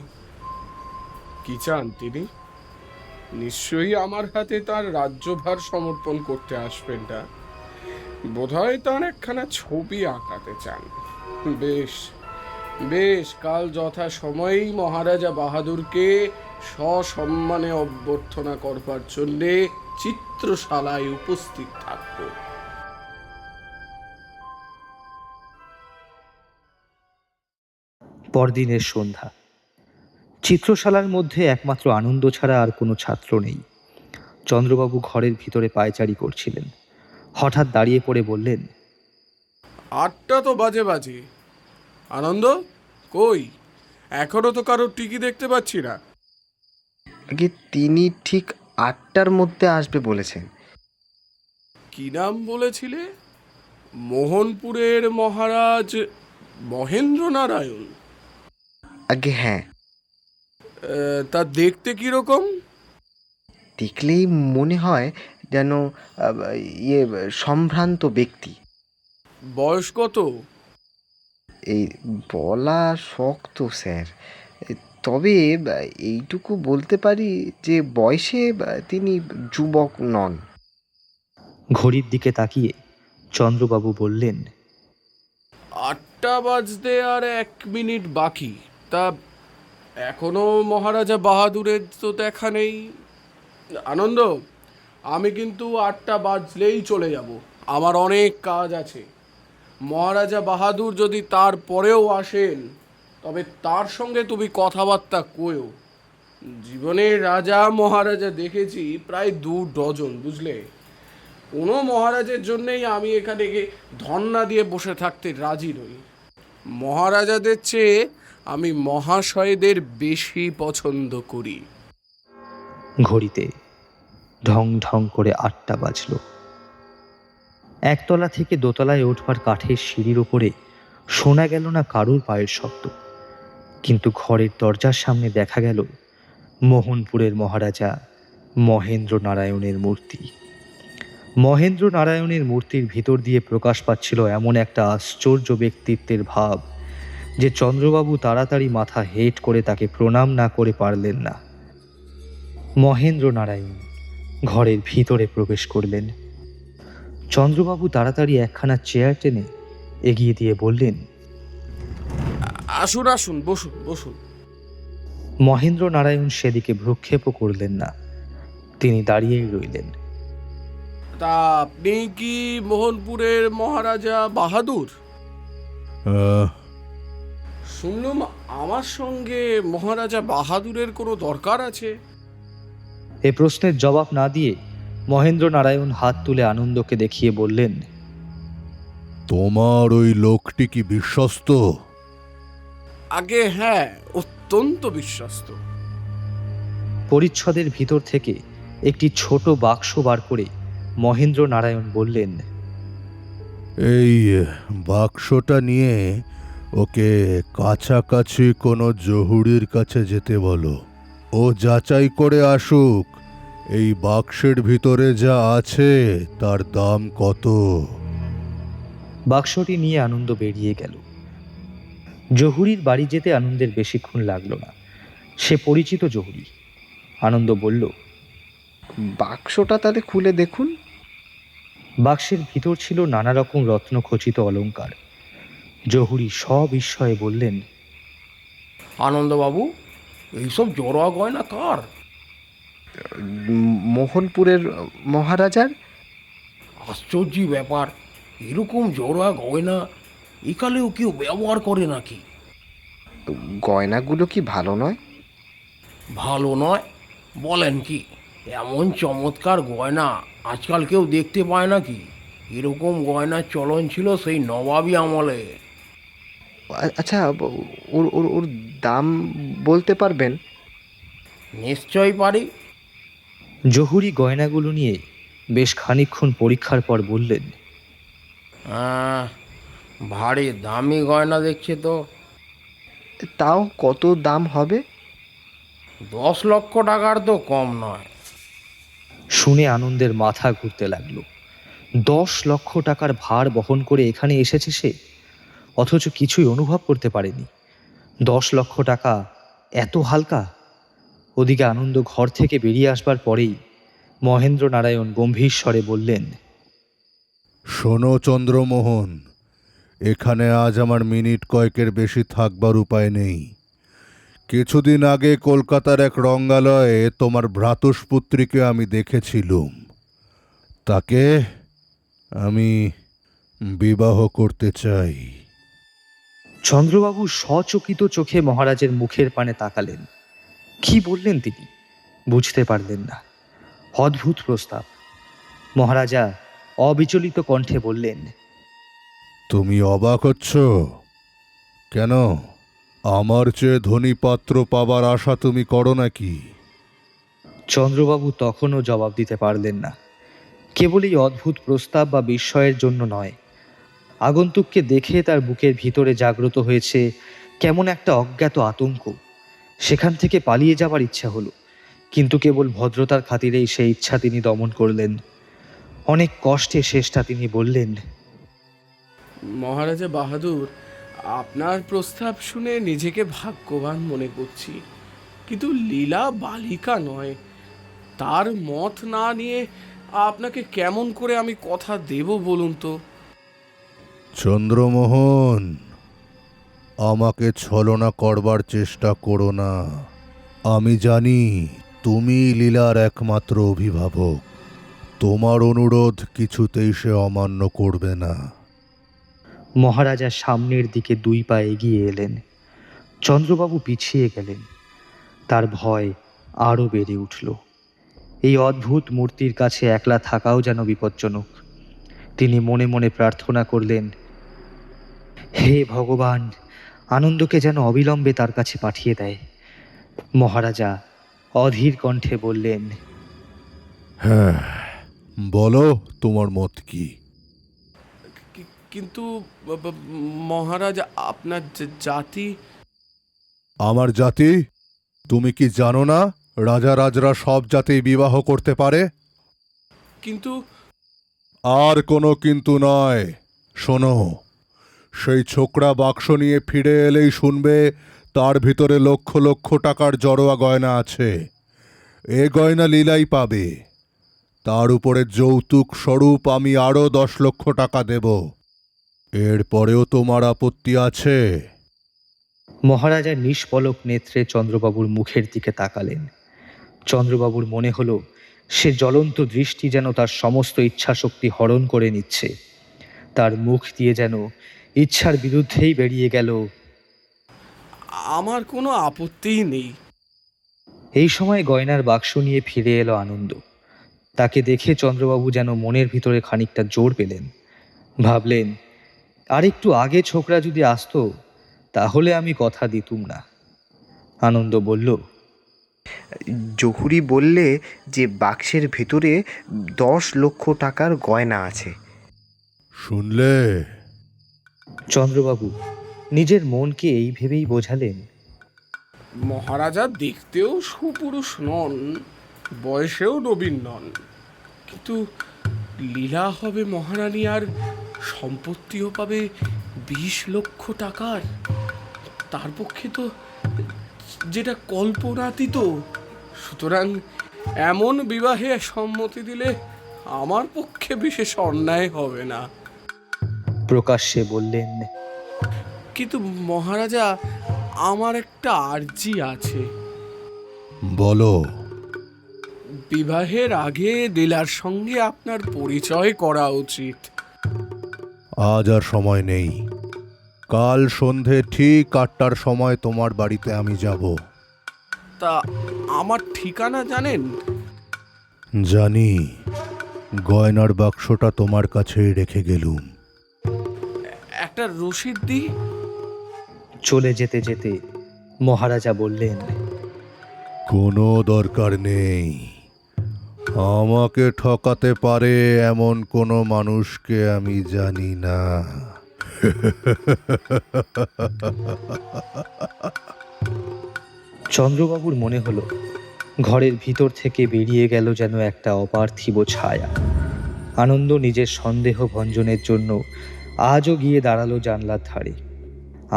কি চান তিনি? নিশ্চয়ই আমার হাতে তার রাজ্যভার সমর্পণ করতে আসবেন না। বোধহয় তার একখানা ছবি আঁকাতে চান। বেশ বেশ, কাল যথা সময়েই মহারাজা বাহাদুরকে সসম্মানে অভ্যর্থনা করবার জন্যে চিত্রশালায় উপস্থিত থাকব।
পরদিনের সন্ধ্যা। চিত্রশালার মধ্যে একমাত্র আনন্দ ছাড়া আর কোনো ছাত্র নেই। চন্দ্রবাবু ঘরের ভিতরে পায়চারি করছিলেন। হঠাৎ দাঁড়িয়ে পড়ে বললেন,
৮টা তো বাজে বাজে। আনন্দ কই? এখনো তো কারোর টিকি দেখতে পাচ্ছি না।
আগে তিনি ঠিক ৮টার মধ্যে আসবে বলেছেন।
কি নাম বলেছিলে? মোহনপুরের মহারাজ মহেন্দ্র নারায়ণ?
আগে হ্যাঁ।
তা দেখতে কিরকম?
দেখলেই মনে হয় যেন ইয়ে সম্ভ্রান্ত ব্যক্তি।
বয়স কত?
এই বলা শক্ত স্যার, তবে এইটুকু বলতে পারি যে বয়সে তিনি যুবক নন।
ঘড়ির দিকে তাকিয়ে চন্দ্রবাবু বললেন,
8টা বাজতে আর 1 মিনিট বাকি। তা এখনো মহারাজা বাহাদুরের তো দেখা নেই। আনন্দ, আমি কিন্তু 8টা বাজলেই চলে যাব, আমার অনেক কাজ আছে। মহারাজা বাহাদুর যদি তারপরেও আসেন, তবে তার সঙ্গে তুমি কথাবার্তা কয়ো। জীবনের রাজা মহারাজা দেখেছি প্রায় 2 ডজন, বুঝলে? কোনো মহারাজের জন্যেই আমি এখানে ধন্না দিয়ে বসে থাকতে রাজি নই। মহারাজাদের চেয়ে আমি মহাশয়দের বেশি পছন্দ করি।
ঘড়িতে ঢং ঢং করে 8টা বাজল। একতলা থেকে দোতলায় উঠবার কাঠের সিঁড়ির ওপরে শোনা গেল না কারুর পায়ের শব্দ, কিন্তু ঘরের দরজার সামনে দেখা গেল মোহনপুরের মহারাজা মহেন্দ্র নারায়ণের মূর্তি। মহেন্দ্র নারায়ণের মূর্তির ভিতর দিয়ে প্রকাশ পাচ্ছিল এমন একটা আশ্চর্য ব্যক্তিত্বের ভাব যে চন্দ্রবাবু তাড়াতাড়ি মাথা হেঁট করে তাকে প্রণাম না করে পারলেন না। মহেন্দ্র নারায়ণ ঘরের ভিতরে প্রবেশ করলেন। চন্দ্রবাবু তাড়াতাড়ি একখানা চেয়ার টেনে এগিয়ে দিয়ে বললেন,
আসুন আসুন, বসুন বসুন।
মহেন্দ্র নারায়ণ সেদিকে ভ্রুক্ষেপও করলেন না, তিনি দাঁড়িয়েই রইলেন।
তা আপনি কি মোহনপুরের মহারাজা বাহাদুর?
আহ,
শুনলাম আমার সঙ্গে মহারাজা বাহাদুরের কোনো দরকার আছে।
এ প্রশ্নের জবাব না দিয়ে মহেন্দ্র নারায়ণ হাত তুলে আনন্দকে দেখিয়ে বললেন,
তোমার ওই লোকটি কি বিশ্বস্ত?
আগে হ্যাঁ, অত্যন্ত বিশ্বস্ত।
পরিচ্ছদের ভিতর থেকে একটি ছোট বাক্স বার করে মহেন্দ্র নারায়ণ বললেন,
এই বাক্সটা নিয়ে ওকে কাছাকাছি কোনো জহুরির কাছে যেতে বলো। ও যাচাই করে আসুক এই বাক্সের ভিতরে যা আছে তার দাম কত।
বাক্সটি নিয়ে আনন্দ বেরিয়ে গেল। জহুরির বাড়ি যেতে আনন্দের বেশিক্ষণ লাগলো না, সে পরিচিত জহুরি। আনন্দ বলল,
বাক্সটা তাহলে খুলে দেখুন।
বাক্সের ভিতর ছিল নানা রকম রত্নখচিত অলংকার। জহুরি সবিস্ময়ে বললেন,
আনন্দবাবু, এইসব জড়োয়া গয়না কার?
মোহনপুরের মহারাজার।
আশ্চর্য ব্যাপার, এরকম জড়োয়া গয়না একালেও কেউ ব্যবহার করে নাকি?
গয়নাগুলো কি ভালো নয়?
ভালো নয় বলেন কি? এমন চমৎকার গয়না আজকাল কেউ দেখতে পায় নাকি? এরকম গয়নার চলন ছিল সেই নবাবী আমলে।
আচ্ছা, ওর ওর ওর দাম বলতে পারবেন?
নিশ্চয়ই পারি।
জহুরি গয়নাগুলো নিয়ে বেশ খানিকক্ষণ পরীক্ষার পর বললেন,
ভারী দামি গয়না দেখছে তো।
তাও কত দাম হবে?
10 লক্ষ টাকার তো কম নয়।
শুনে আনন্দের মাথা ঘুরতে লাগলো। 10 লক্ষ টাকার ভার বহন করে এখানে এসেছে সে, অথচ কিছুই অনুভব করতে পারেনি। 10 লক্ষ টাকা এত হালকা? ওদিকে আনন্দ ঘর থেকে বেরিয়ে আসবার পরেই মহেন্দ্র নারায়ণ গম্ভীর স্বরে বললেন,
শোনো চন্দ্রমোহন, এখানে আজ আমার মিনিট কয়েকের বেশি থাকবার উপায় নেই। কিছুদিন আগে কলকাতার এক রঙ্গালয়ে তোমার ভ্রাতুষ্পুত্রীকে আমি দেখেছিলুম। তাকে আমি বিবাহ করতে চাই।
চন্দ্রবাবু সচকিত চোখে মহারাজের মুখের পানে তাকালেন। কি বললেন তিনি বুঝতে পারলেন না। অদ্ভুত প্রস্তাব। মহারাজা অবিচলিত কণ্ঠে বললেন,
তুমি অবাক হচ্ছ কেন? আমার চেয়ে ধনী পাত্র পাবার আশা তুমি করো নাকি?
চন্দ্রবাবু তখনও জবাব দিতে পারলেন না। কেবল এই অদ্ভুত প্রস্তাব বা বিস্ময়ের জন্য নয়, আগন্তুককে দেখে তার বুকের ভিতরে জাগ্রত হয়েছে কেমন একটা অজ্ঞাত আতঙ্ক। সেখান থেকে পালিয়ে যাবার ইচ্ছা হলো, কিন্তু কেবল ভদ্রতার খাতিরেই সেই ইচ্ছা তিনি দমন করলেন। অনেক কষ্টে শেষটা তিনি বললেন,
মহারাজা বাহাদুর, আপনার প্রস্তাব শুনে নিজেকে ভাগ্যবান মনে করছি, কিন্তু লীলা বালিকা নয়। তার মত না নিয়ে আপনাকে কেমন করে আমি কথা দেব বলুন তো?
চন্দ্রমোহন, আমাকে ছলনা করবার চেষ্টা করো না। আমি জানি তুমি লীলার একমাত্র অভিভাবক। তোমার অনুরোধ কিছুতেই সে অমান্য করবে না।
মহারাজা সামনের দিকে 2 পা এগিয়ে এলেন। চন্দ্রবাবু পিছিয়ে গেলেন। তার ভয় আরও বেড়ে উঠল। এই অদ্ভুত মূর্তির কাছে একলা থাকাও যেন বিপজ্জনক। তিনি মনে মনে প্রার্থনা করলেন, হে ভগবান, আনন্দকে যেন অবিলম্বে তার কাছে পাঠিয়ে দেয়। মহারাজা অধীর কণ্ঠে বললেন,
হ্যাঁ, বলো তোমার মত কি?
কিন্তু মহারাজ, আপনার জাতি।
আমার জাতি? তুমি কি জানো না রাজা রাজরা সব জাতি বিবাহ করতে পারে?
কিন্তু
আর কোনো কিন্তু নয়। শোনো, সেই ছোকরা বাক্স নিয়ে ফিরে এলেই শুনবে তার ভিতরে লক্ষ লক্ষ টাকার জড়োয়া গয়না আছে। এ গয়না লীলাই পাবে। তার উপরে যৌতুক স্বরূপ আমি আরও 10 লক্ষ টাকা দেব। এরপরেও তোমার আপত্তি আছে?
মহারাজা নিষ্পলক নেত্রে চন্দ্রবাবুর মুখের দিকে তাকালেন। চন্দ্রবাবুর মনে হলো সে জ্বলন্ত দৃষ্টি যেন তার সমস্ত ইচ্ছাশক্তি হরণ করে নিচ্ছে। তার মুখ দিয়ে যেন ইচ্ছার বিরুদ্ধেই বেরিয়ে গেল,
আমার কোনো আপত্তিই নেই।
এই সময় গয়নার বাক্স নিয়ে ফিরে এলো আনন্দ। তাকে দেখে চন্দ্রবাবু যেন মনের ভিতরে খানিকটা জোর পেলেন। ভাবলেন, আর একটু আগে ছোকরা যদি আসতো তাহলে আমি কথা দিতুম না। আনন্দ বলল,
জহুরি বললে যে বাক্সের ভেতরে 10 লক্ষ টাকার গয়না আছে।
শুনলে?
চন্দ্রবাবু নিজের মনকে এই ভেবেই বোঝালেন,
মহারাজা দেখতেও সুপুরুষ নন, বয়সেও নবীন নন, কিন্তু লীলা হবে মহারানী, আর সম্পত্তিও পাবে 20 লক্ষ টাকার। তার পক্ষে তো যেটা কল্পনাতীত। সুতরাং এমন বিবাহে সম্মতি দিলে আমার পক্ষে বিশেষ অন্যায় হবে না।
প্রকাশ্যে বললেন,
কিন্তু মহারাজা, আমার একটা আর্জি আছে।
বলো।
বিবাহের আগে লীলার সঙ্গে আপনার পরিচয় করা উচিত।
আজ আর সময় নেই। কাল সন্ধে ঠিক 8টার সময় তোমার বাড়িতে আমি যাব।
তা আমার ঠিকানা জানেন?
জানি। গয়নার বাক্সটা তোমার কাছেই রেখে গেলুম।
একটা রসিদ দিই।
চলে যেতে যেতে মহারাজা বললেন,
কোনো দরকার নেই। আমাকে ঠকাতে পারে এমন কোনো মানুষকে আমি জানি না।
চন্দ্রবাবুর মনে হলো ঘরের ভিতর থেকে বেরিয়ে গেল যেন একটা অপার্থিব ছায়া। আনন্দ নিজের সন্দেহ ভঞ্জনের জন্য আজও গিয়ে দাঁড়ালো জানলার ধারে।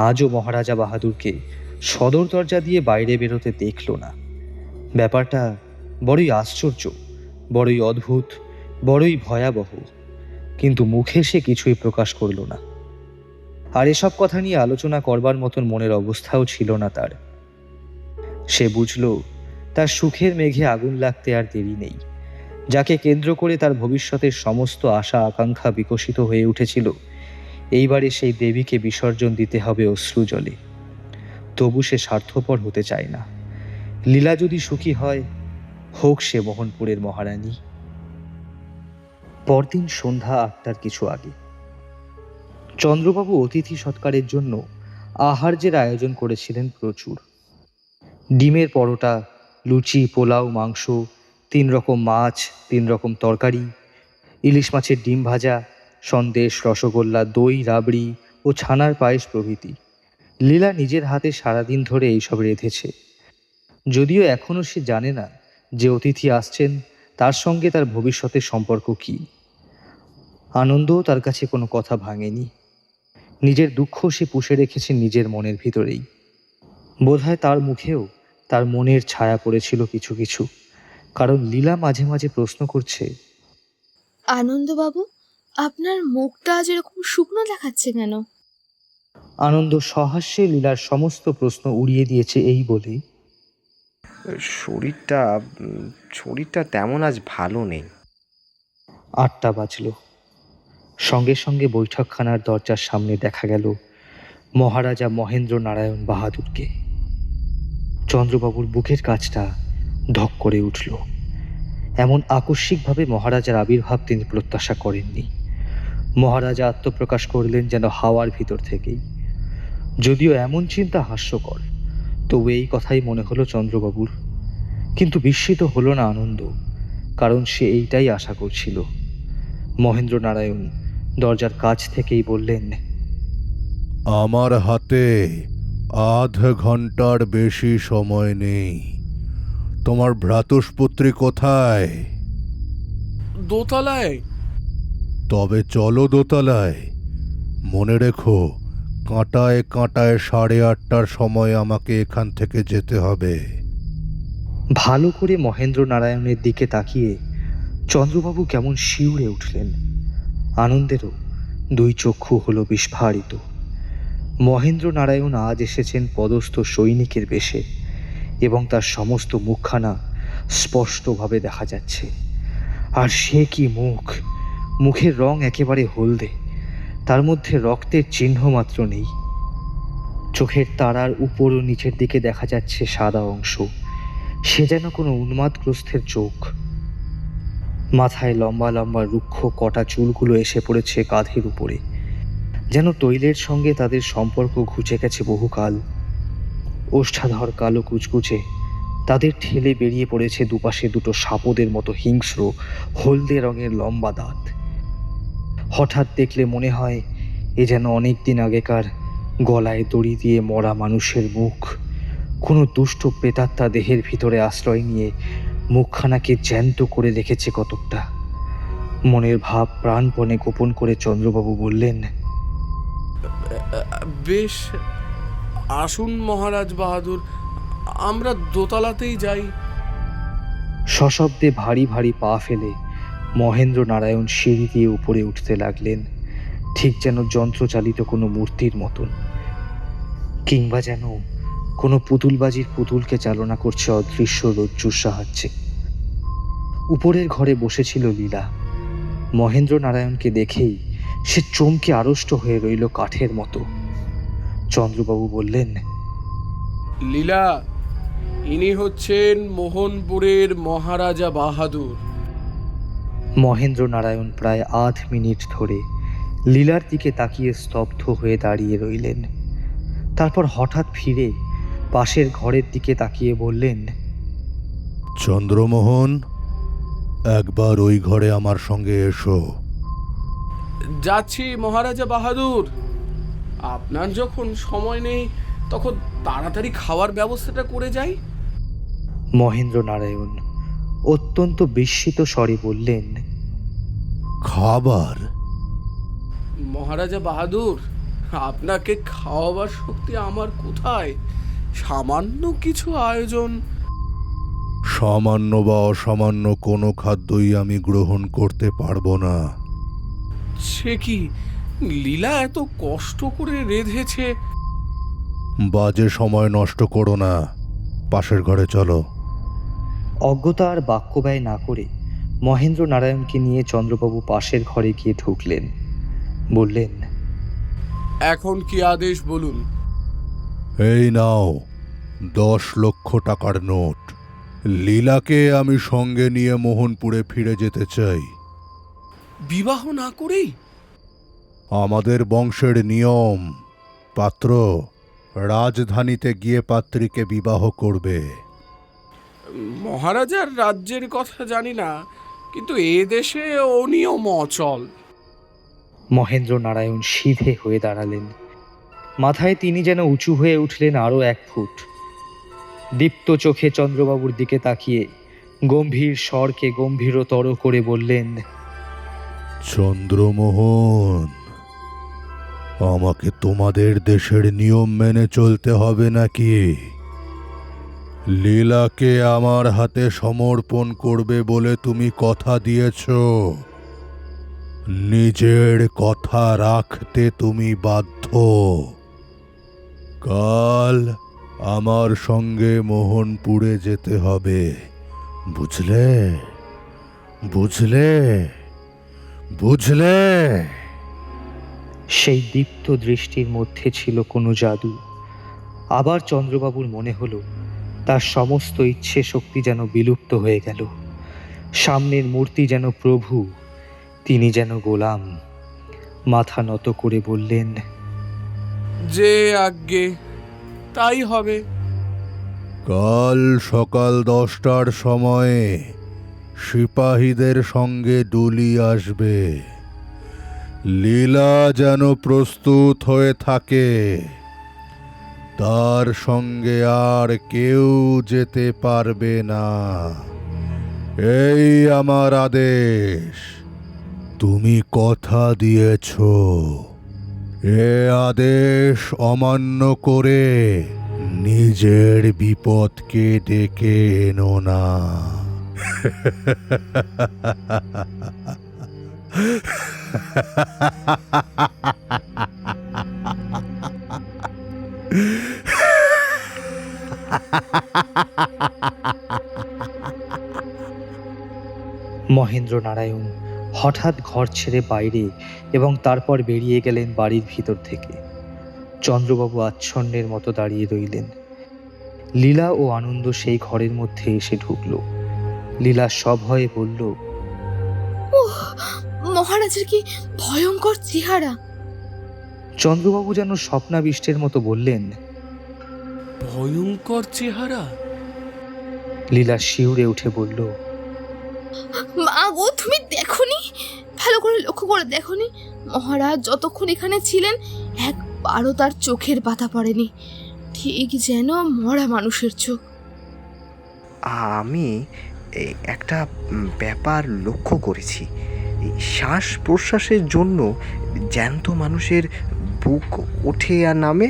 আজও মহারাজা বাহাদুরকে সদর দরজা দিয়ে বাইরে বেরোতে দেখল না। ব্যাপারটা বড়ই আশ্চর্য, বড়ই অদ্ভুত, বড়ই ভয়াবহ। কিন্তু মুখে সে কিছুই প্রকাশ করল না। আর এসব কথা নিয়ে আলোচনা করবার মতন মনের অবস্থাও ছিল না তার। সে বুঝল তার সুখের মেঘে আগুন লাগতে আর দেরি নেই। যাকে কেন্দ্র করে তার ভবিষ্যতের সমস্ত আশা আকাঙ্ক্ষা বিকশিত হয়ে উঠেছিল, এইবারে সেই দেবীকে বিসর্জন দিতে হবে অশ্রু জলে। তবু সে স্বার্থপর হতে চায় না। লীলা যদি সুখী হয়, হোক সে মোহনপুরের মহারানী। পরদিন সন্ধ্যা 8টার কিছু আগে চন্দ্রবাবু অতিথি সৎকারের জন্য আহার্যের আয়োজন করেছিলেন প্রচুর। ডিমের পরোটা, লুচি, পোলাও, মাংস, 3 রকম মাছ, 3 রকম তরকারি, ইলিশ মাছের ডিম ভাজা, সন্দেশ, রসগোল্লা, দই, রাবড়ি ও ছানার পায়েস প্রভৃতি। লীলা নিজের হাতে সারাদিন ধরে এইসব রেঁধেছে। যদিও এখনও সে জানে না যে অতিথি আসছেন তার সঙ্গে তার ভবিষ্যতের সম্পর্ক কী। আনন্দও তার কাছে কোনো কথা ভাঙেনি। নিজের দুঃখ সে পুষে রেখেছে নিজের মনের ভিতরেই। বোধহয় তার মুখেও তার মনের ছায়া পড়েছিল কিছু কিছু, কারণ লীলা মাঝে মাঝে প্রশ্ন করছে,
আনন্দবাবু, আপনার মুখটা আজ এরকম শুকনো দেখাচ্ছে কেন?
আনন্দ সহাস্যে লীলার সমস্ত প্রশ্ন উড়িয়ে দিয়েছে এই বলে,
শরীরটা শরীরটা তেমন আজ ভালো নেই।
8টা বাজল। সঙ্গে সঙ্গে বৈঠকখানার দরজার সামনে দেখা গেল মহারাজা মহেন্দ্র নারায়ণ বাহাদুরকে। চন্দ্রবাবুর বুকের কাছটা ধক করে উঠল। এমন আকস্মিকভাবে মহারাজার আবির্ভাব তিনি প্রত্যাশা করেননি। মহারাজা আত্মপ্রকাশ করলেন যেন হাওয়ার ভিতর থেকেই। যদিও এমন চিন্তা হাস্যকর, তবু এই কথাই মনে হলো চন্দ্রবাবুর। কিন্তু বিস্মিত হলো না আনন্দ, কারণ সে এইটাই আশা করছিল। মহেন্দ্র নারায়ণ দরজার কাছ থেকেই বললেন,
আমার হাতে আধ ঘন্টার বেশি সময় নেই। তোমার ভ্রাতুষ্পুত্রী কোথায়?
দোতলায়।
তবে চলো দোতলায়। মনে রেখো, কাঁটায় কাঁটায় 8:30টার সময় আমাকে এখান থেকে যেতে হবে।
ভালো করে মহেন্দ্র নারায়ণের দিকে তাকিয়ে চন্দ্রবাবু কেমন শিউরে উঠলেন। আনন্দেরও 2 চক্ষু হলো বিস্ফারিত। মহেন্দ্র নারায়ণ আজ এসেছেন পদস্থ সৈনিকের বেশে, এবং তার সমস্ত মুখখানা স্পষ্টভাবে দেখা যাচ্ছে। আর সে কি মুখ! মুখের রং একেবারে হলদে, তার মধ্যে রক্তের চিহ্ন মাত্র নেই। চোখের তারার উপর ও নিচের দিকে দেখা যাচ্ছে সাদা অংশ। সে যেন কোনো উন্মাদগ্রস্তের চোখ। মাথায় লম্বা লম্বা রুক্ষ কটা চুলগুলো এসে পড়েছে কাঁধের উপরে, যেন তৈলের সঙ্গে তাদের সম্পর্ক ঘুচে গেছে বহুকাল। ওষ্ঠাধর কালো কুচকুচে, তাদের ঠেলে বেরিয়ে পড়েছে দুপাশে 2টো সাপদের মতো হিংস্র হলদে রঙের লম্বা দাঁত। হঠাৎ দেখলে মনে হয় এ যেন অনেক দিন আগেকার গলায় দড়ি দিয়ে মরা মানুষের মুখ। কোনো দুষ্ট প্রেতাত্মা দেহের ভিতরে আশ্রয় নিয়ে মুখখানাকে জ্যান্ত করে রেখেছে কতকটা। মনের ভাব প্রাণপণে গোপন করে চন্দ্রবাবু বললেন,
বেশ, আসুন মহারাজ বাহাদুর, আমরা দোতলাতেই যাই।
সশব্দে ভারী ভারী পা ফেলে মহেন্দ্র নারায়ণ সিঁড়ি দিয়ে উপরে উঠতে লাগলেন, ঠিক যেন যন্ত্রচালিত কোনো মূর্তির মতন, কিংবা যেন কোনো পুতুলবাজির পুতুলকে চালনা করছে অদৃশ্য রজ্জুর সাহায্যে। উপরের ঘরে বসেছিল লীলা। মহেন্দ্র নারায়ণকে দেখেই সে চমকে আড়ষ্ট হয়ে রইল কাঠের মতো। চন্দ্রবাবু বললেন,
লীলা, ইনি হচ্ছেন মোহনপুরের মহারাজা বাহাদুর।
মহেন্দ্র নারায়ণ প্রায় আধ মিনিট ধরে লীলার দিকে তাকিয়ে স্তব্ধ হয়ে দাঁড়িয়ে রইলেন। তারপর হঠাৎ ফিরে পাশের ঘরের দিকে তাকিয়ে বললেন,
চন্দ্রমোহন, একবার ওই ঘরে আমার সঙ্গে এসো।
যাচ্ছি মহারাজা বাহাদুর। আপনার যখন সময় নেই তখন তাড়াতাড়ি খাওয়ার ব্যবস্থাটা করে যাই।
মহেন্দ্র নারায়ণ অত্যন্ত বিস্মিত স্বরে বললেন,
খাবার?
মহারাজা বাহাদুর, আপনাকে খাওয়াবার শক্তি আমার কোথায়? সামান্য কিছু আয়োজন।
সামান্য বা অসামান্য কোনো খাদ্যই আমি গ্রহণ করতে পারবো না।
সে কি, লীলা এত কষ্ট করে রেঁধেছে।
বাজে সময় নষ্ট করো না, পাশের ঘরে চলো।
অজ্ঞতা আর বাক্য ব্যয় না করে মহেন্দ্র নারায়ণকে নিয়ে চন্দ্রবাবু পাশের ঘরে গিয়ে ঢুকলেন। বললেন,
এখন কি আদেশ বলুন।
এই নাও 10 লক্ষ টাকার নোট। লীলাকে আমি সঙ্গে নিয়ে মোহনপুরে ফিরে যেতে চাই।
বিবাহ না করেই?
আমাদের বংশের নিয়ম, পাত্র রাজধানীতে গিয়ে পাত্রীকে বিবাহ করবে।
মহারাজার রাজ্যের কথা জানি না, কিন্তু এ দেশে ও নিয়ম অচল।
মহেন্দ্র নারায়ণ সিধে হয়ে দাঁড়ালেন। মাথায় তিনি যেন উঁচু হয়ে উঠলেন আরো 1 ফুট। দীপ্ত চোখে চন্দ্রবাবুর দিকে তাকিয়ে গম্ভীর স্বরকে গম্ভীরতর করে বললেন,
চন্দ্রমোহন, আমাকে তোমাদের দেশের নিয়ম মেনে চলতে হবে নাকি? লীলাকে আমার হাতে সমর্পণ করবে বলে তুমি কথা দিয়েছ, নিজের কথা রাখতে তুমি বাধ্য। কাল আমার সঙ্গে মোহনপুরে যেতে হবে, বুঝলে? বুঝলে? বুঝলে?
সেই দীপ্ত দৃষ্টির মধ্যে ছিল কোনো জাদু। আবার চন্দ্রবাবুর মনে হলো তার সমস্ত ইচ্ছে শক্তি যেন বিলুপ্ত হয়ে গেল। সামনের মূর্তি যেন প্রভু, তিনি যেন গোলাম। মাথা নত করে বললেন,
যে আজ্ঞে তাই হবে।
কাল সকাল 10টার সময়ে সিপাহীদের সঙ্গে ডুলি আসবে। লীলা যেন প্রস্তুত হয়ে থাকে। তার সঙ্গে আর কেউ যেতে পারবে না। এই আমার আদেশ। তুমি কথা দিয়েছ। এ আদেশ অমান্য করে নিজের বিপদকে ডেকে এনো না।
মহেন্দ্র নারায়ণ হঠাৎ ঘর ছেড়ে বাইরে এবং তারপর বেরিয়ে গেলেন বাড়ির ভিতর থেকে। চন্দ্রবাবু আচ্ছন্নের মতো দাঁড়িয়ে রইলেন। লীলা ও আনন্দ সেই ঘরের মধ্যে এসে ঢুকল। লীলা সভয়ে বলল,
ওহ, মহারাজের কি ভয়ঙ্কর চেহারা!
চন্দ্রবাবু যেন স্বপ্নাবিষ্টের মতো বললেন,
ভয়ঙ্কর চেহারা?
লীলা শিউরে উঠে বলল,
মা গো, তুমি দেখোনি? ভালো করে লক্ষ্য করে দেখোনি? মহারাজ যতক্ষণ এখানে ছিলেন একবারও তার চোখের পাতা পড়েনি, ঠিক যেন মরা মানুষের চোখ।
আমি একটা ব্যাপার লক্ষ্য করেছি। শ্বাস প্রশ্বাসের জন্য জ্যান্ত মানুষের বুক ওঠে আর নামে,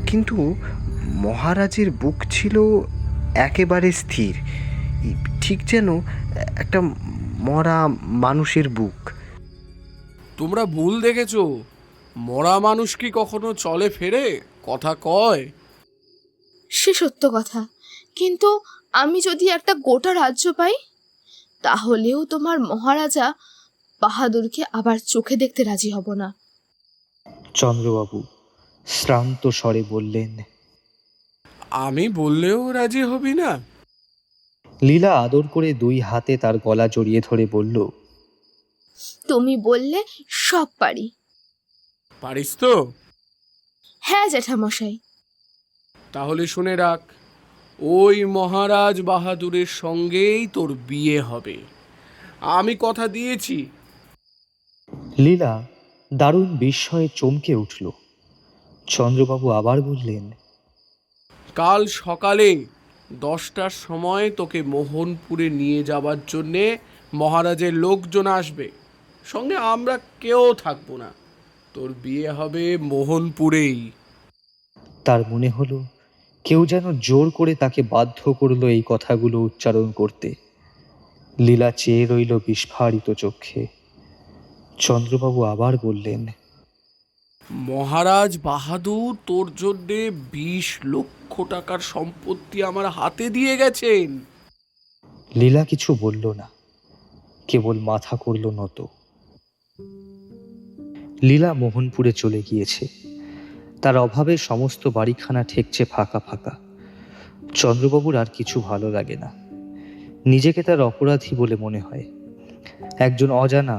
কিন্তু মহারাজের বুক ছিল একেবারে স্থির, ঠিক যেন একটা মরা মানুষের বুক।
তোমরা ভুল দেখেছো। মরা মানুষ কি কখনো চলে ফেরে, কথা কয়?
সে সত্য কথা, কিন্তু আমি যদি একটা গোটা রাজ্য পাই, তাহলেও তোমার মহারাজা বাহাদুরকে আবার চোখে দেখতে রাজি হব না।
চন্দ্রবাবু শ্রান্ত স্বরে বললেন,
আমি বললেও রাজি হবি না?
লীলা আদর করে 2 হাতে তার গলা জড়িয়ে ধরে বলল,
তুমি বললে সব পারি।
পারিস তো?
হ্যাঁ জ্যাঠামশাই।
তাহলে শুনে রাখ, ওই মহারাজ বাহাদুরের সঙ্গেই তোর বিয়ে হবে। আমি কথা দিয়েছি।
লীলা দারুণ বিস্ময়ে চমকে উঠল। চন্দ্রবাবু আবার বললেন,
কাল সকালে 10টার সময় তোকে মোহনপুরে নিয়ে যাবার জন্যে মহারাজের লোকজন আসবে। সঙ্গে আমরা কেউ থাকবো না। তোর বিয়ে হবে মোহনপুরেই।
তার মনে হলো কেউ যেন জোর করে তাকে বাধ্য করলো এই কথাগুলো উচ্চারণ করতে। লীলা চেয়ে রইল বিস্ফারিত চক্ষে। চন্দ্রবাবু আবার বললেন,
মহারাজ বাহাদুর তোর জন্যে 20 লক্ষ টাকার সম্পত্তি আমার হাতে দিয়ে গেছেন।
লীলা কিছু বলল না, কেবল মাথা করল নত। লীলা মোহনপুরে চলে গিয়েছে। তার অভাবে সমস্ত বাড়িখানা ঠেকছে ফাঁকা ফাঁকা। চন্দ্রবাবুর আর কিছু ভালো লাগে না। নিজেকে তার অপরাধী বলে মনে হয়। একজন অজানা,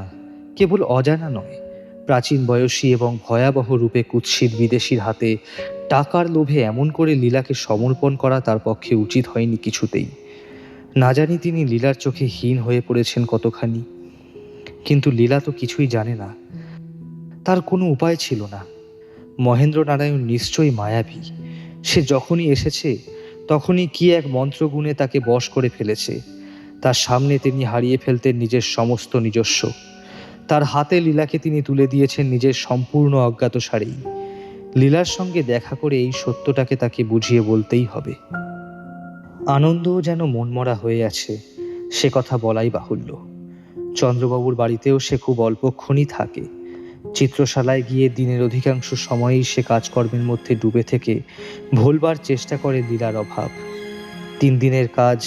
কেবল অজানা নয়, প্রাচীন বয়সী এবং ভয়াবহ রূপে কুৎসিত বিদেশির হাতে টাকার লোভে এমন করে লীলাকে সমর্পণ করা তার পক্ষে উচিত হয়নি কিছুতেই। না জানি তিনি লীলার চোখে হীন হয়ে পড়েছেন কতখানি, কিন্তু লীলা তো কিছুই জানে না। তার কোনো উপায় ছিল না। মহেন্দ্র নারায়ণ নিশ্চয়ই মায়াবী। সে যখনই এসেছে তখনই কি এক মন্ত্রগুণে তাকে বশ করে ফেলেছে। তার সামনে তিনি হারিয়ে ফেলতেন নিজের সমস্ত নিজস্ব। তার হাতে লীলাকে তিনি তুলে দিয়েছেন নিজের সম্পূর্ণ অজ্ঞাতসারেই। লীলার সঙ্গে দেখা করে এই সত্যটাকে তাকে বুঝিয়ে বলতেই হবে। আনন্দও যেন মনমরা হয়ে আছে, সে কথা বলাই বাহুল্য। চন্দ্রবাবুর বাড়িতেও সে খুব অল্পক্ষণই থাকে। চিত্রশালায় গিয়ে দিনের অধিকাংশ সময়ই সে কাজকর্মের মধ্যে ডুবে থেকে ভোলবার চেষ্টা করে লীলার অভাব। 3 দিনের কাজ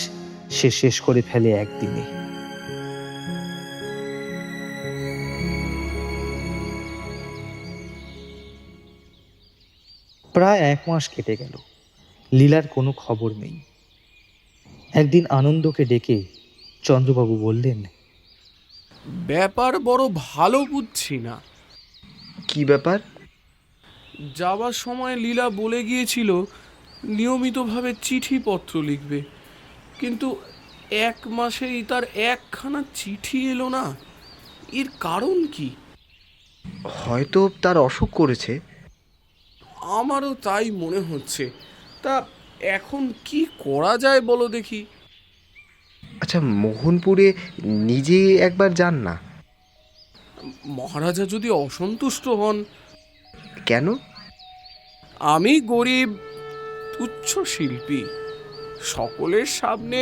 সে শেষ করে ফেলে একদিনে। প্রায় 1 মাস কেটে গেল, লীলার কোনো খবর নেই। একদিন আনন্দকে ডেকে চন্দ্রবাবু বললেন,
ব্যাপার বড় ভালো বুঝছি না।
কি ব্যাপার?
যাওয়ার সময় লীলা বলে গিয়েছিল নিয়মিতভাবে চিঠিপত্র লিখবে, কিন্তু 1 মাসেই তার একখানা চিঠি এলো না। এর কারণ কি?
হয়তো তার অসুখ করেছে।
আমারও তাই মনে হচ্ছে। তা এখন কি করা যায় বলো দেখি।
আচ্ছা, মোহনপুরে নিজে একবার যান না।
মহারাজা যদি অসন্তুষ্ট হন?
কেন?
আমি গরিব তুচ্ছ শিল্পী, সকলের সামনে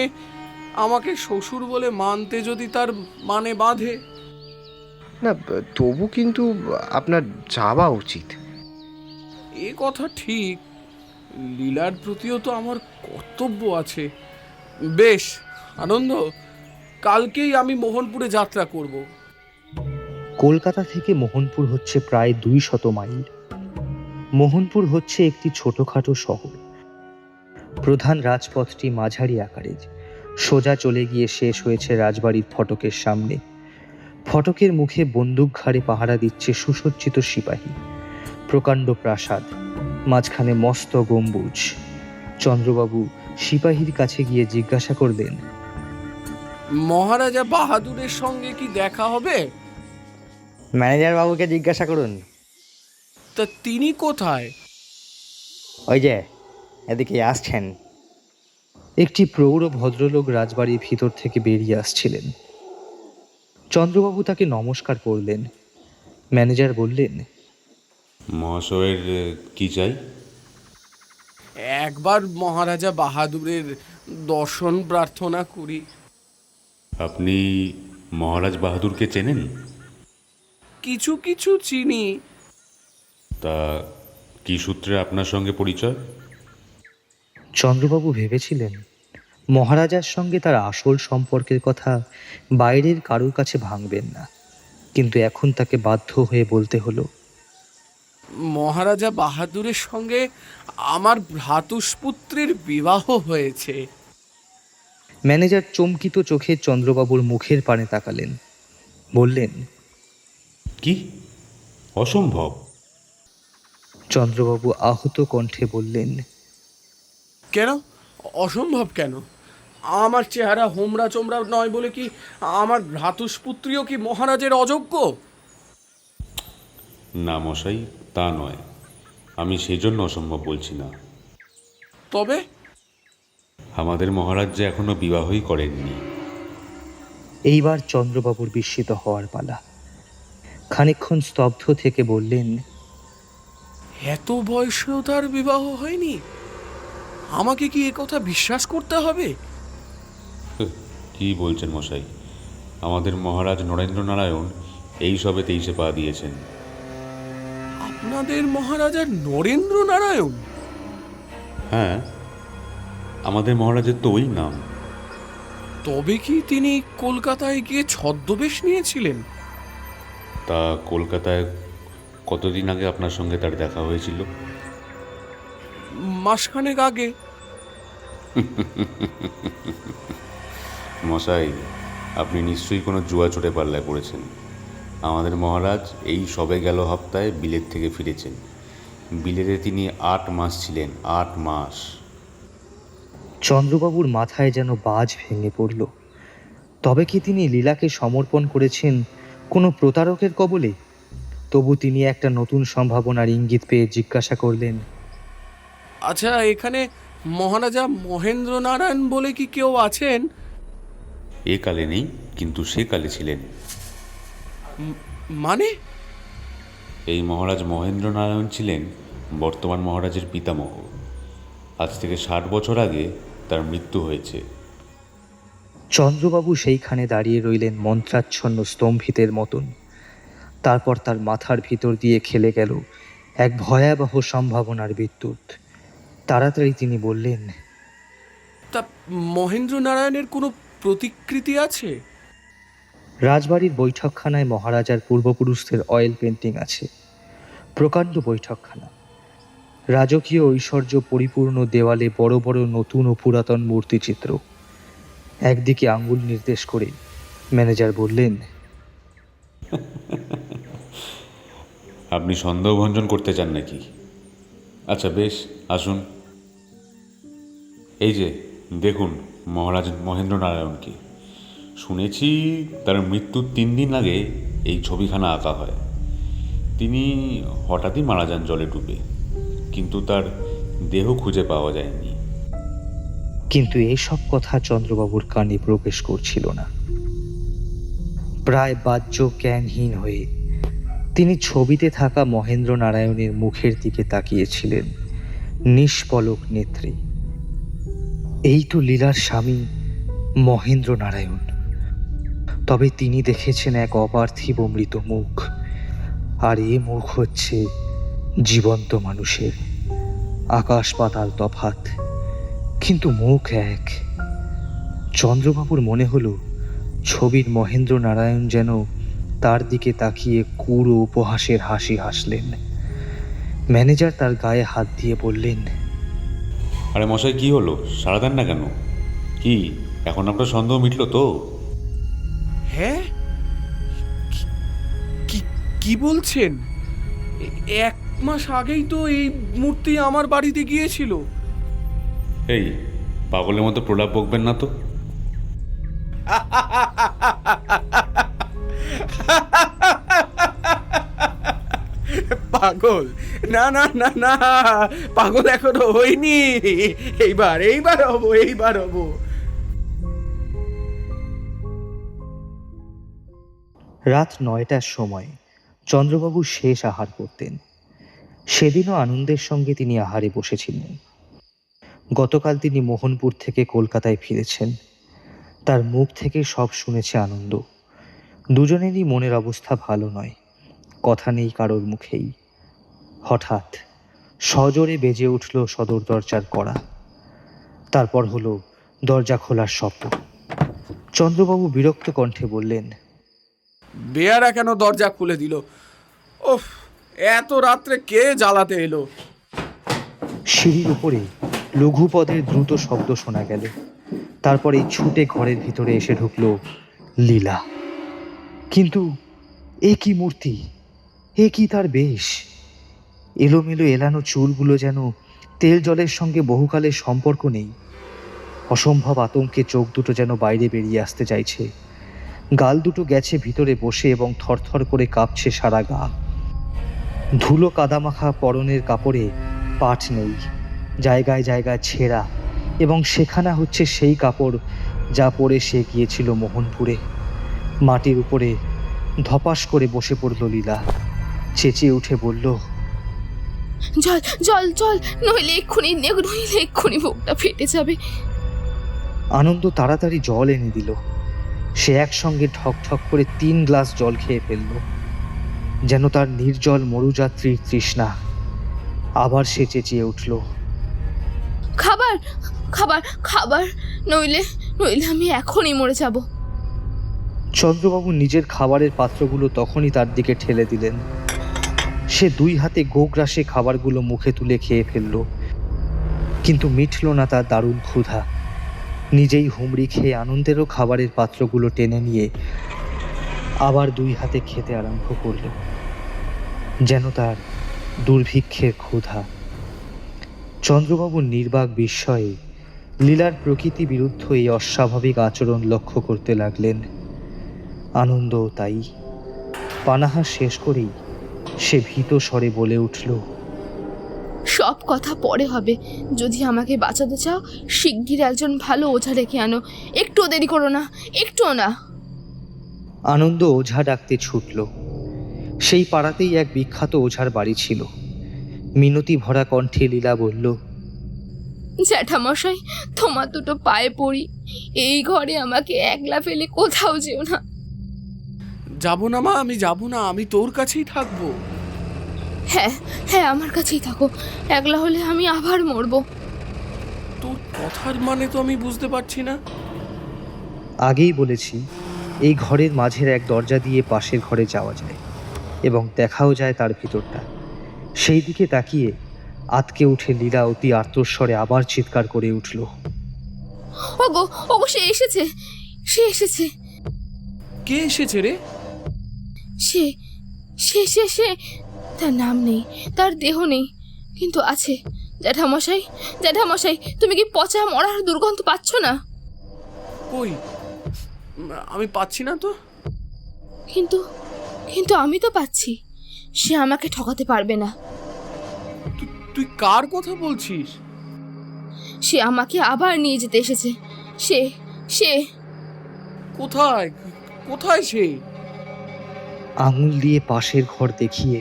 আমাকে শ্বশুর বলে মানতে যদি তার মানে বাঁধে।
না, তবু কিন্তু আপনার যাওয়া উচিত।
এ কথা ঠিক, লীলার প্রতিও তো আমার কর্তব্য আছে। বেশ আনন্দ, কালকেই আমি মোহনপুরে যাত্রা করব।
কলকাতা থেকে মোহনপুর হচ্ছে প্রায় 200 মাইল। মোহনপুর হচ্ছে একটি ছোটখাটো শহর। প্রধান রাজপথটি মাঝারি আকারের, সোজা চলে গিয়ে শেষ হয়েছে রাজবাড়ির ফটকের সামনে। ফটকের মুখে বন্দুক ঘাড়ে পাহারা দিচ্ছে সুসজ্জিত সিপাহী। প্রকাণ্ড প্রাসাদ, মাঝখানে মস্ত গম্বুজ। চন্দ্রবাবু সিপাহীর কাছে গিয়ে জিজ্ঞাসা করলেন,
মহারাজা বাহাদুরের সঙ্গে কি দেখা হবে?
ম্যানেজার বাবুকে জিজ্ঞাসা করুন।
তা তিনি কোথায়?
ওই যে এদিকে আসছেন।
একটি প্রৌঢ় ভদ্রলোক রাজবাড়ির ভিতর থেকে বেরিয়ে আসছিলেন। চন্দ্রবাবু তাকে নমস্কার করলেন। ম্যানেজার বললেন,
মহাশয়ের কি চাই?
একবার মহারাজা বাহাদুরের দর্শন প্রার্থনা করি।
আপনি মহারাজ বাহাদুরকে চেনেন?
কিছু কিছু চিনি।
তা কি সূত্রে আপনার সঙ্গে পরিচয়?
চন্দ্রবাবু ভেবেছিলেন মহারাজার সঙ্গে তার আসল সম্পর্কের কথা বাইরের কারোর কাছে ভাঙবেন না, কিন্তু এখন তাকে বাধ্য হয়ে বলতে হলো।
মহারাজা বাহাদুরের সঙ্গে আমার ভ্রাতুষ্পুত্রের বিবাহ হয়েছে।
ম্যানেজার চমকিত চোখে চন্দ্রবাবুর মুখের পানে তাকালেন, বললেন,
কি অসম্ভব!
চন্দ্রবাবু আহত কণ্ঠে বললেন,
কেন অসম্ভব কেন? আমার চেহারা হোমরা চোমরা নয় বলে কি আমার ভ্রাতুষ্পুত্রীও কি মহারাজের অযোগ্য?
না মশাই, তা নয়। আমি সেজন্য অসম্ভব বলছি না।
তবে
আমাদের মহারাজ যে এখনো বিবাহই করেননি।
এইবার চন্দ্রবাবুর বিস্মিত হওয়ার পালা। খানিকক্ষণ স্তব্ধ থেকে বললেন,
এত বয়সেও তার বিবাহ হয়নি? আমাকে কি এ কথা বিশ্বাস করতে হবে?
কি বলছেন মশাই? আমাদের মহারাজ নরেন্দ্র নারায়ণ এই সবে 23-এ পা দিয়েছেন।
আপনাদের মহারাজা নরেন্দ্র নারায়ণ?
হ্যাঁ, আমাদের মহারাজের তো ওই নাম।
তবে কি তিনি কলকাতায় গিয়ে ছদ্মবেশ নিয়েছিলেন?
তা কলকাতায় কতদিন আগে আপনার সঙ্গে তার দেখা হয়েছিল?
মাসখানেক আগে।
মশাই, আপনি নিশ্চয়ই কোনো জুয়া চোটে পাল্লায় পড়েছেন। আমাদের মহারাজ এই সবে গেল হপ্তায় বিলেত থেকে ফিরেছেন। বিলেতে তিনি 8 মাস ছিলেন। 8 মাস।
চন্দ্রবাবুর মাথায় যেন বাজ ভেঙে পড়ল। তবে কি তিনি লীলাকে সমর্পণ করেছেন কোনো প্রতারকের কবলে? তবু তিনি একটা নতুন সম্ভাবনার ইঙ্গিত পেয়ে জিজ্ঞাসা করলেন,
আচ্ছা, এখানে মহারাজা মহেন্দ্র নারায়ণ বলে কি কেউ আছেন?
এ কালে নেই, কিন্তু সে কালে ছিলেন।
মানে?
এই মহারাজ মহেন্দ্র নারায়ণ ছিলেন বর্তমান মহারাজের পিতামহ। আজ থেকে 60 বছর আগে তার মৃত্যু হয়েছে।
চন্দ্রবাবু সেইখানে দাঁড়িয়ে রইলেন মন্ত্রাচ্ছন্ন স্তম্ভিতের মতন। তারপর তার মাথার ভিতর দিয়ে খেলে গেল এক ভয়াবহ সম্ভাবনার বিদ্যুৎ। তাড়াতাড়ি তিনি বললেন,
তা মহেন্দ্র নারায়ণের কোনো প্রতিকৃতি আছে?
রাজবাড়ির বৈঠকখানায় মহারাজার পূর্বপুরুষদের অয়েল পেন্টিং আছে। প্রকাণ্ড বৈঠকখানা, রাজকীয় ঐশ্বর্য পরিপূর্ণ দেওয়ালে বড় বড় নতুন ও পুরাতন মূর্তিচিত্র। একদিকে আঙ্গুল নির্দেশ করে ম্যানেজার বললেন,
আপনি সন্দেহভঞ্জন করতে চান নাকি? আচ্ছা বেশ, আসুন। এই যে দেখুন মহারাজ মহেন্দ্র নারায়ণকে। শুনেছি তার মৃত্যুর 3 দিন আগে এই ছবিখানা আঁকা হয়। তিনি হঠাৎই মারা যান জলে ডুবে, কিন্তু তার দেহ খুঁজে পাওয়া যায়নি।
কিন্তু এসব কথা চন্দ্রবাবুর কানে প্রবেশ করছিল না। প্রায় বাহ্য জ্ঞানহীন হয়ে তিনি ছবিতে থাকা মহেন্দ্র নারায়ণের মুখের দিকে তাকিয়েছিলেন নিষ্পলক নেত্রে। এই তো লীলার স্বামী মহেন্দ্র নারায়ণ। তবে তিনি দেখেছেন এক অপার্থিব মৃত মুখ, আর এ মুখ হচ্ছে জীবন্ত মানুষের। আকাশ পাতাল তফাৎ, কিন্তু মুখ এক। চন্দ্রবাবুর মনে হলো ছবির মহেন্দ্র নারায়ণ যেন তার দিকে তাকিয়ে কুড়ো উপহাসের হাসি হাসলেন। ম্যানেজার তার গায়ে হাত দিয়ে বললেন,
আরে মশাই, কি হলো? সাড়া দেন না কেন? কি এখন আপনার সন্দেহ মিটলো তো?
হ্যাঁ, কি বলছেন? 1 মাস আগেই তো এই মূর্তি আমার বাড়িতে গিয়েছিল।
এই পাগলের মতো প্রলাপ বকবেন না তো।
পাগল? না না না না, পাগল এখনো হইনি। এইবার হব।
রাত 9টার সময় চন্দ্রবাবু শেষ আহার করতেন। সেদিনও আনন্দের সঙ্গে তিনি আহারে বসেছিলেন। গতকাল তিনি মোহনপুর থেকে কলকাতায় ফিরেছেন। তার মুখ থেকে সব শুনেছে আনন্দ। দুজনেরই মনের অবস্থা ভালো নয়, কথা নেই কারোর মুখেই। হঠাৎ সজোরে বেজে উঠল সদর দরজার কড়া। তারপর হলো দরজা খোলার শব্দ। চন্দ্রবাবু বিরক্ত কণ্ঠে বললেন,
বেয়ারা কেন দরজা খুলে দিল? ওফ, এত রাত্রে কে জ্বালাতে এলো?
সিঁড়ির উপরে লঘুপদের দ্রুত শব্দ শোনা গেল। তারপরে ছুটে ঘরের ভিতরে এসে ঢুকল লীলা। কিন্তু এ কি মূর্তি, এ কি তার বেশ! এলোমেলো এলানো চুলগুলো যেন তেল জলের সঙ্গে বহুকালের সম্পর্ক নেই। অসম্ভব আতঙ্কে চোখ দুটো যেন বাইরে বেরিয়ে আসতে চাইছে। গাল দুটো গেছে ভিতরে বসে এবং থরথর করে কাঁপছে সারা গা। ধুলো কাদামাখা পরনের কাপড়ে পাট নেই, জায়গায় জায়গায় ছেঁড়া, এবং সেখানা হচ্ছে সেই কাপড় যা পরে সে গিয়েছিল মোহনপুরে। মাটির উপরে ধপাস করে বসে পড়ল লীলা। চেঁচিয়ে উঠে বলল,
জল জল জল, নইলে এক্ষুনি বুকটা ফেটে যাবে।
আনন্দ তাড়াতাড়ি জল এনে দিল। সে একসঙ্গে ঠক ঠক করে 3 গ্লাস জল খেয়ে ফেলল, যেন তার নির্জল মরুযাত্রীর তৃষ্ণা। আবার সে চেঁচিয়ে উঠল,
খাবার খাবার খাবার, নইলে আমি এখনই মরে যাব।
চন্দ্রবাবু নিজের খাবারের পাত্রগুলো তখনই তার দিকে ঠেলে দিলেন। সে 2 হাতে গোগ্রাসে খাবারগুলো মুখে তুলে খেয়ে ফেলল, কিন্তু মিটল না তার দারুণ ক্ষুধা। নিজেই হুমড়ি খেয়ে আনন্দেরও খাবারের পাত্রগুলো টেনে নিয়ে আবার 2 হাতে খেতে আরম্ভ করল, যেন তার দুর্ভিক্ষের ক্ষুধা। চন্দ্রবাবুর নির্বাক বিস্ময়ে লীলার প্রকৃতি বিরুদ্ধ এই অস্বাভাবিক আচরণ লক্ষ্য করতে লাগলেন। আনন্দও তাই। পানাহার শেষ করেই সে ভীত স্বরে বলে উঠল,
সব কথা পরে হবে। যদি আমাকে বাঁচাতে চাও, শিগগির একজন ভালো ওঝা ডেকে আনো। একটুও দেরি করো না, একটুও না।
আনন্দ ওঝা ডাকতে ছুটল। সেই পাড়াতেই এক বিখ্যাত ওঝার বাড়ি ছিল। মিনতি ভরা কণ্ঠে লীলা বলল,
জ্যাঠামশাই, তোমার দুটো পায়ে পড়ি, এই ঘরে আমাকে একলা ফেলে কোথাও যেও না।
যাবো না মা, আমি যাবো না, আমি তোর কাছেই থাকবো।
হ্যাঁ হ্যাঁ, আমার কাছেই থাকো। একলা হলে আমি আবার মরবো।
তোর কথার মানে তো আমি বুঝতে পারছি না।
আগেই বলেছি, এই ঘরের মাঝের এক দরজা দিয়ে পাশের ঘরে যাওয়া যায় এবং দেখাও যায় তার ভিতরটা। সেই দিকে তাকিয়ে আতকে উঠে লীলা অতি আর্তস্বরে আবার চিৎকার করে উঠল।
ওগো ওগো, সে এসেছে, সে এসেছে।
কে এসেছে রে?
সে সে সে সে তার নাম নেই, তার দেহ নেই, কিন্তু আছে। জ্যাঠামশাই, জ্যাঠামশাই, তুমি কি পচা মরার দুর্গন্ধ পাচ্ছ না?
কই, আমি পাচ্ছি না তো।
কিন্তু কিন্তু আমি তো পাচ্ছি। সে আমাকে ঠকাতে পারবে না।
তুই কার কথা বলছিস?
সে আমাকে আবার নিয়ে যেতে এসেছে। সে সে
কোথায়, কোথায় সে?
আঙুল দিয়ে পাশের ঘর দেখিয়ে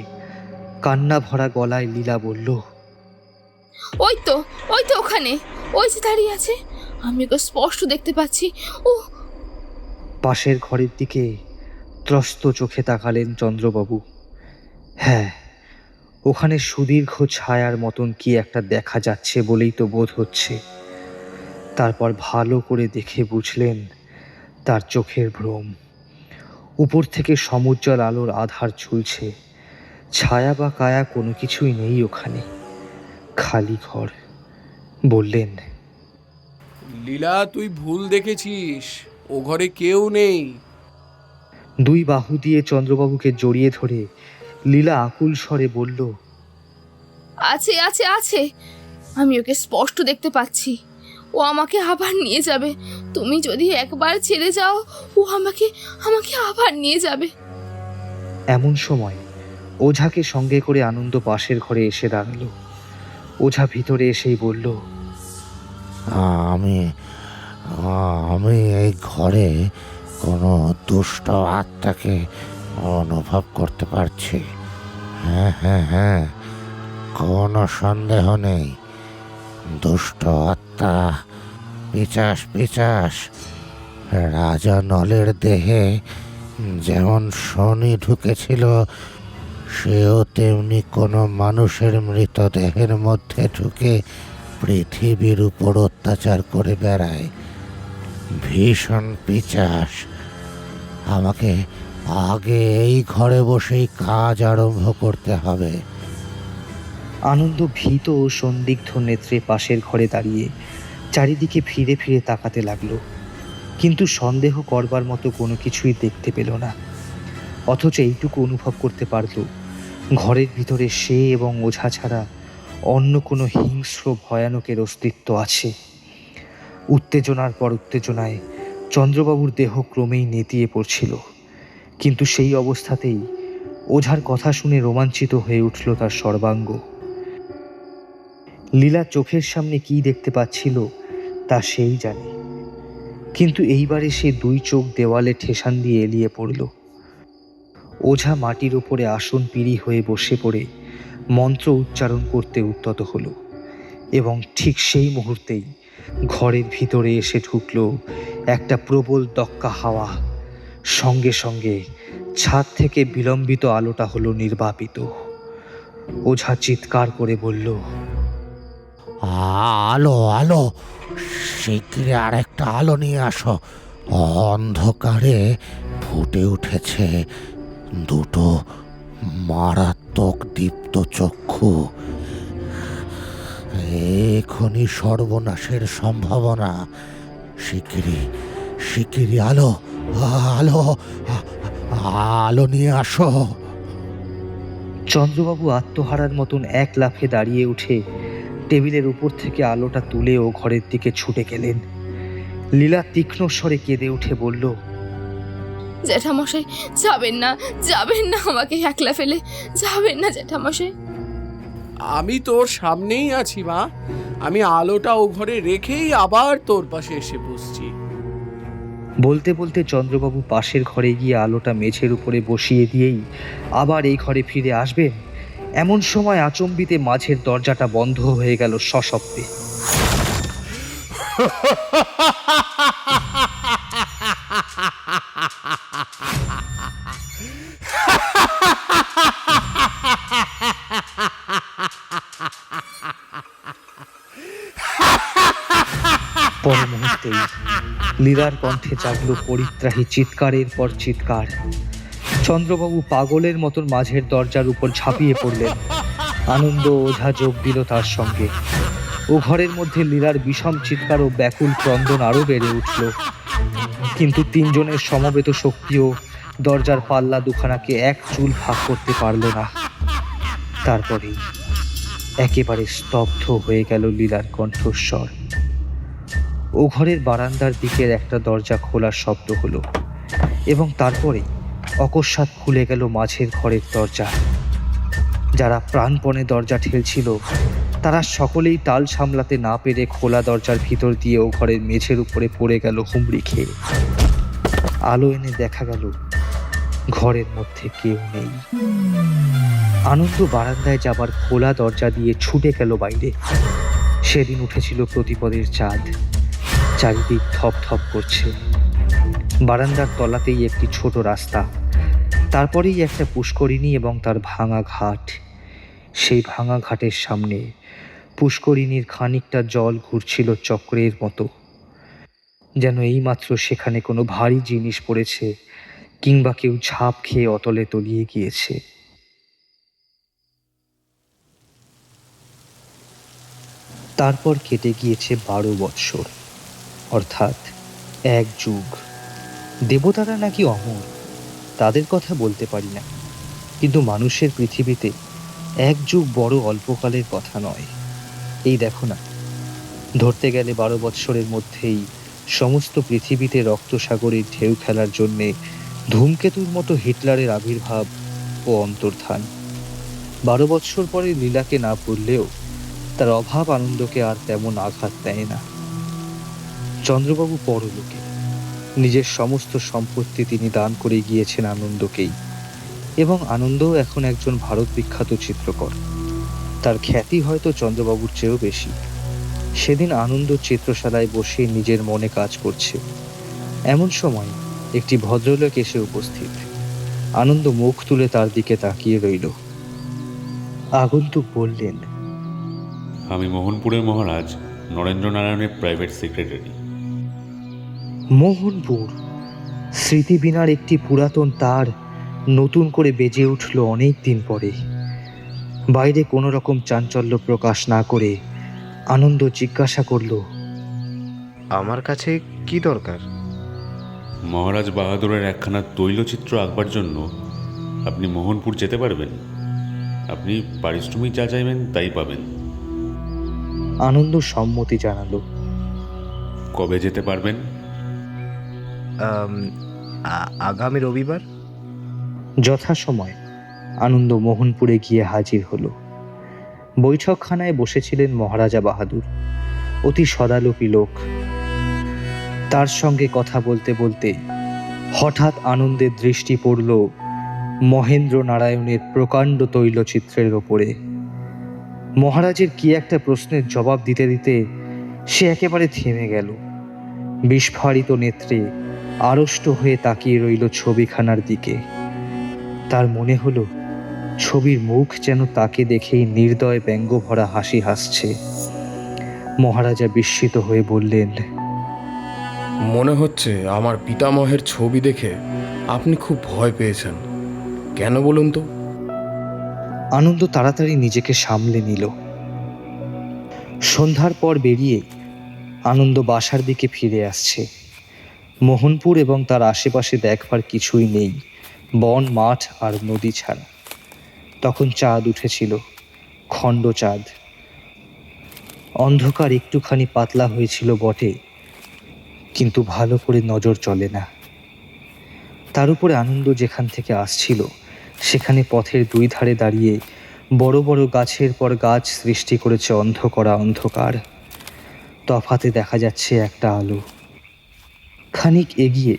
কান্না ভরা গলায় লীলা বলল,
ওই তো ওখানে, ওই যে দাঁড়িয়ে আছে, আমি ওকে স্পষ্ট দেখতে পাচ্ছি। ও
পাশের ঘরের দিকে ত্রস্ত চোখে তাকালেন চন্দ্রবাবু। হ্যাঁ, ওখানে সুদীর্ঘ ছায়ার মতন কি একটা দেখা যাচ্ছে বলেই তো বোধ হচ্ছে। তারপর ভালো করে দেখে বুঝলেন তার চোখের ভ্রম। উপর থেকে সমুজ্জ্বল আলোর আধার ঝুলছে, ছায়া বা কায়া কোনো কিছুই নেই ওখানে, খালি ঘর। বললেন,
লীলা, তুই ভুল দেখেছিস, ও ঘরে কেউ নেই।
দুই বাহু দিয়ে চন্দ্রবাবুকে জড়িয়ে ধরে লীলা আকুল স্বরে বলল,
আছে আছে আছে, আমি ওকে স্পষ্ট দেখতে পাচ্ছি। ও আমাকে আবার নিয়ে যাবে। তুমি যদি একবার ছেড়ে যাও, ও আমাকে আমাকে আবার নিয়ে যাবে।
এমন সময় ওঝাকে সঙ্গে করে আনন্দ পাশের ঘরে এসে দাঁড়ালো। ওঝা ভিতরে এসেই বলল,
আমি আমি এই ঘরে কোনো দুষ্ট আত্মাকে অনুভব করতে পারছি। হ্যাঁ হ্যাঁ হ্যাঁ, কোনো সন্দেহ নেই। দুষ্ট আত্মা, পিচাস পিচাস, রাজা নলের দেহে যেমন শনি ঢুকেছিল, সেও তেমনি কোনো মানুষের মৃতদেহের মধ্যে ঢুকে পৃথিবীর উপর অত্যাচার করে বেড়ায়। ভীষণ পিচাস। আমাকে আগে এই ঘরে বসেই কাজ আরম্ভ করতে হবে।
আনন্দ ভীত ও সন্দিগ্ধ নেত্রে পাশের ঘরে দাঁড়িয়ে চারিদিকে ফিরে ফিরে তাকাতে লাগলো, কিন্তু সন্দেহ করবার মতো কোনো কিছুই দেখতে পেল না। অথচ এইটুকু অনুভব করতে পারল, ঘরের ভিতরে সে এবং ওঝা ছাড়া অন্য কোনো হিংস্র ভয়ানকের অস্তিত্ব আছে। উত্তেজনার পর উত্তেজনায় চন্দ্রবাবুর দেহ ক্রমেই নেতিয়ে পড়ছিল, কিন্তু সেই অবস্থাতেই ওঝার কথা শুনে রোমাঞ্চিত হয়ে উঠল তার সর্বাঙ্গ। লীলা চোখের সামনে কি দেখতে পাচ্ছিল তা সেই জানে, কিন্তু এইবারে সে দুই চোখ দেওয়ালে ঠেসান দিয়ে এলিয়ে পড়ল। ওঝা মাটির উপরে আসন পিড়ি হয়ে বসে পড়ে মন্ত্র উচ্চারণ করতে উদ্যত হলো, এবং ঠিক সেই মুহূর্তেই ঘরের ভিতরে এসে ঢুকলো একটা প্রবল দক্কা হাওয়া। সঙ্গে সঙ্গে ছাদ থেকে বিলম্বিত আলোটা হলো নির্বাপিত। ওঝা চিৎকার করে বলল,
আলো আলো, শীঘ্রই আরেকটা আলো নিয়ে আসো। অন্ধকারে ফুটে উঠেছে দুটো মারাত্মক দীপ্ত চক্ষু। এখনই সর্বনাশের সম্ভাবনা। শিগগিরই শিগগিরই আলো আলো আলো নিয়ে আসো।
চন্দ্রবাবু আত্মহারার মতন এক লাফে দাঁড়িয়ে উঠে টেবিলের উপর থেকে আলোটা তুলে ও ঘরের দিকে ছুটে গেলেন। লীলা তীক্ষ্ণ স্বরে কেঁদে উঠে বলল,
জ্যাঠামশাই, যাবেন না, যাবেন না আমাকে একলা ফেলে, যাবেন না জ্যাঠামশাই।
আমি তোর সামনেই আছি মা, আমি আলোটা ও ঘরে রেখেই আবার তোর পাশে এসে বসছি।
বলতে বলতে চন্দ্রবাবু পাশের ঘরে গিয়ে আলোটা মেঝের উপরে বসিয়ে দিয়েই আবার এই ঘরে ফিরে আসবেন, এমন সময় আচম্বিতে মাঝের দরজাটা বন্ধ হয়ে গেল সশব্দে। পর মুহূর্তেই লীলার কণ্ঠে জাগলো পরিত্রাহী চিৎকারের পর চিৎকার। চন্দ্রবাবু পাগলের মতন মাঝের দরজার উপর ঝাঁপিয়ে পড়লেন। আনন্দ ওঝা যোগ দিল তার সঙ্গে। ও ঘরের মধ্যে লীলার বিষম চিৎকার ও ব্যাকুল ক্রন্দন আরো বেড়ে উঠল। কিন্তু তিনজনের সমবেত শক্তিও দরজার পাল্লা দুখানাকে এক চুল ফাঁক করতে পারল না। তারপরেই একেবারে স্তব্ধ হয়ে গেল লীলার কণ্ঠস্বর। ও ঘরের বারান্দার দিকের একটা দরজা খোলার শব্দ হলো এবং তারপরেই অকস্মাৎ খুলে গেল মাঝের ঘরের দরজা। যারা প্রাণপণে দরজা ঠেলছিল তারা সকলেই তাল সামলাতে না পেরে খোলা দরজার ভিতর দিয়ে ও ঘরের মেঝের উপরে পড়ে গেল হুমড়ি খেয়ে। আলো এনে দেখা গেল ঘরের মধ্যে কেউ নেই। আনন্দ বারান্দায় যাবার খোলা দরজা দিয়ে ছুটে গেল বাইরে। সেদিন উঠেছিল প্রতিপদের চাঁদ, চারিদিক থপ থপ করছে। বারান্দার তলাতেই একটি ছোট রাস্তা, তারপরেই একটা পুষ্করিণী এবং তার ভাঙা ঘাট। সেই ভাঙা ঘাটের সামনে পুষ্করিণীর খানিকটা জল ঘুরছিল চক্রের মতো, যেন এইমাত্র সেখানে কোনো ভারী জিনিস পড়েছে কিংবা কেউ ঝাঁপ খেয়ে অতলে তলিয়ে গিয়েছে। তারপর কেটে গিয়েছে 12 বৎসর, অর্থাৎ 1 যুগ। দেবতারা নাকি অমর, তাদের কথা বলতে পারি না, কিন্তু মানুষের পৃথিবীতে 1 যুগ বড় অল্পকালের কথা নয়। এই দেখো না, ধরতে গেলে 12 বৎসরের মধ্যেই সমস্ত পৃথিবীতে রক্তসাগরের ঢেউ খেলার জন্যে ধূমকেতুর মতো হিটলারের আবির্ভাব ও অন্তর্ধান। 12 বৎসর পরে লীলাকে না ভুললেও তার অভাব আনন্দকে আর তেমন আঘাত দেয় না। চন্দ্রবাবু পরলোকে, নিজের সমস্ত সম্পত্তি তিনি দান করে গিয়েছেন আনন্দকেই, এবং আনন্দও এখন একজন ভারত বিখ্যাত চিত্রকর। তার খ্যাতি হয়তো চন্দ্রবাবুর চেয়েও বেশি। সেদিন আনন্দ চিত্রশালায় বসে নিজের মনে কাজ করছে, এমন সময় একটি ভদ্রলোক এসে উপস্থিত। আনন্দ মুখ তুলে তার দিকে তাকিয়ে রইল। আগন্তুক বললেন,
আমি মোহনপুরের মহারাজ নরেন্দ্রনারায়ণের প্রাইভেট সেক্রেটারি।
মোহনপুর! স্মৃতিবীণার একটি পুরাতন তার নতুন করে বেজে উঠল অনেক দিন পরে। বাইরে কোনো রকম চাঞ্চল্য প্রকাশ না করে আনন্দ জিজ্ঞাসা করল,
আমার কাছে কি দরকার?
মহারাজ বাহাদুরের একখানা তৈলচিত্র আঁকবার জন্য আপনি মোহনপুর যেতে পারবেন। আপনি পারিশ্রমিক যা চাইবেন তাই পাবেন।
আনন্দ সম্মতি জানালো।
কবে যেতে পারবেন?
আগামী রবিবার।
যথাসময় আনন্দ মোহনপুরে গিয়ে হাজির হলো। বৈঠকখানায় বসেছিলেন মহারাজা বাহাদুর, অতি সদালোপী লোক। তার সঙ্গে কথা বলতে বলতে হঠাৎ আনন্দের দৃষ্টি পড়ল মহেন্দ্র নারায়ণের প্রকাণ্ড তৈলচিত্রের ওপরে। মহারাজের কি একটা প্রশ্নের জবাব দিতে দিতে সে একেবারে থেমে গেল। বিস্ফারিত নেত্রে আড়ষ্ট হয়ে তাকিয়ে রইল ছবিখানার দিকে। তার মনে হলো ছবির মুখ যেন তাকে দেখেই নির্দয় ব্যঙ্গ ভরা হাসি হাসছে। মহারাজা বিস্মিত হয়ে বললেন,
মনে হচ্ছে আমার পিতামহের ছবি দেখে আপনি খুব ভয় পেয়েছেন। কেন বলুন তো?
আনন্দ তাড়াতাড়ি নিজেকে সামলে নিল। সন্ধ্যার পর বেরিয়ে আনন্দ বাসার দিকে ফিরে আসছে। মোহনপুর এবং তার আশেপাশে দেখবার কিছুই নেই, বন, মাঠ আর নদী ছাড়া। তখন চাঁদ উঠেছিল, খণ্ড চাঁদ। অন্ধকার একটুখানি পাতলা হয়েছিল বটে, কিন্তু ভালো করে নজর চলে না। তার উপরে আনন্দ যেখান থেকে আসছিল সেখানে পথের 2 ধারে দাঁড়িয়ে বড় বড় গাছের পর গাছ সৃষ্টি করেছে অন্ধকার অন্ধকার। তফাতে দেখা যাচ্ছে একটা আলো। খানিক এগিয়ে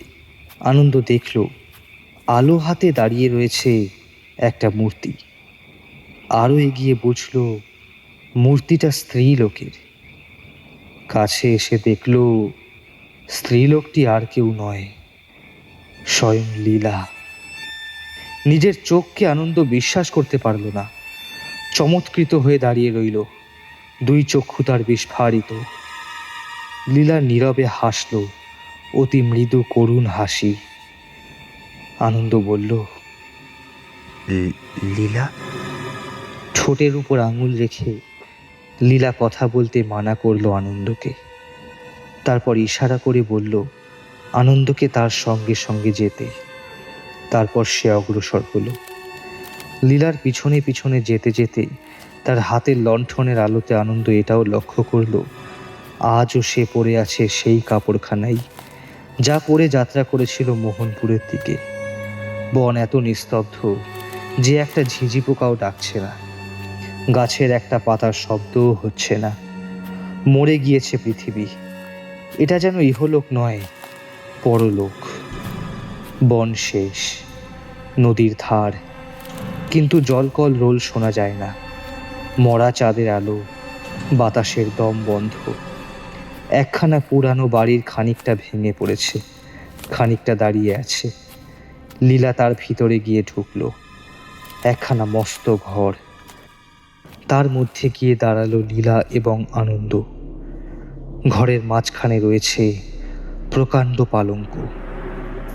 আনন্দ দেখল আলো হাতে দাঁড়িয়ে রয়েছে একটা মূর্তি। আরও এগিয়ে বুঝল মূর্তিটা স্ত্রী লোকের। কাছে এসে দেখল স্ত্রীলোকটি আর কেউ নয়, স্বয়ং লীলা। নিজের চোখকে আনন্দ বিশ্বাস করতে পারল না। চমৎকৃত হয়ে দাঁড়িয়ে রইল, দুই চক্ষু তার বিস্ফারিত। লীলা নীরবে হাসল, অতি মৃদু করুণ হাসি। আনন্দ বলল,
লীলা?
ঠোঁটের উপর আঙুল রেখে লীলা কথা বলতে মানা করলো আনন্দকে। তারপর ইশারা করে বলল আনন্দকে তার সঙ্গে সঙ্গে যেতে। তারপর সে অগ্রসর হলো। লীলার পিছনে পিছনে যেতে যেতে তার হাতের লণ্ঠনের আলোতে আনন্দ এটাও লক্ষ্য করল আজও সে পড়ে আছে সেই কাপড়খানাই যা পরে যাত্রা করেছিল মোহনপুরের দিকে। বন এত নিস্তব্ধ যে একটা ঝিঁঝি পোকাও ডাকছে না, গাছের একটা পাতার শব্দও হচ্ছে না। মরে গিয়েছে পৃথিবী, এটা যেন ইহলোক নয়, পরলোক। বন শেষ, নদীর ধার, কিন্তু জলকল রোল শোনা যায় না। মরা চাঁদের আলো, বাতাসের দম বন্ধ। একখানা পুরানো বাড়ির খানিকটা ভেঙে পড়েছে, খানিকটা দাঁড়িয়ে আছে। লীলা তার ভিতরে গিয়ে ঢুকল। একখানা মস্ত ঘর, তার মধ্যে গিয়ে দাঁড়ালো লীলা এবং আনন্দ। ঘরের মাঝখানে রয়েছে প্রকাণ্ড পালঙ্ক,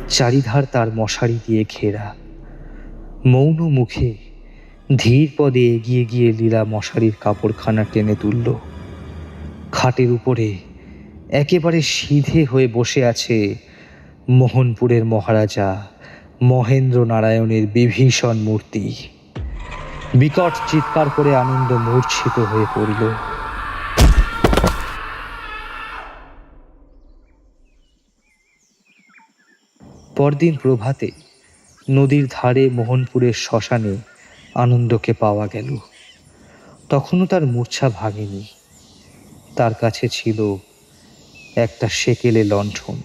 চারিধার তার মশারি দিয়ে ঘেরা। মৌন মুখে ধীর পদে এগিয়ে গিয়ে লীলা মশারির কাপড়খানা টেনে তুলল। খাটের উপরে একেবারে সিধে হয়ে বসে আছে মোহনপুরের মহারাজা মহেন্দ্র নারায়ণের বিভীষণ মূর্তি। বিকট চিৎকার করে আনন্দ মূর্ছিত হয়ে পড়ল। পরদিন প্রভাতে নদীর ধারে মোহনপুরের শ্মশানে আনন্দকে পাওয়া গেল। তখনও তার মূর্ছা ভাঙেনি। তার কাছে ছিল একটা সেকেলে লণ্ঠন।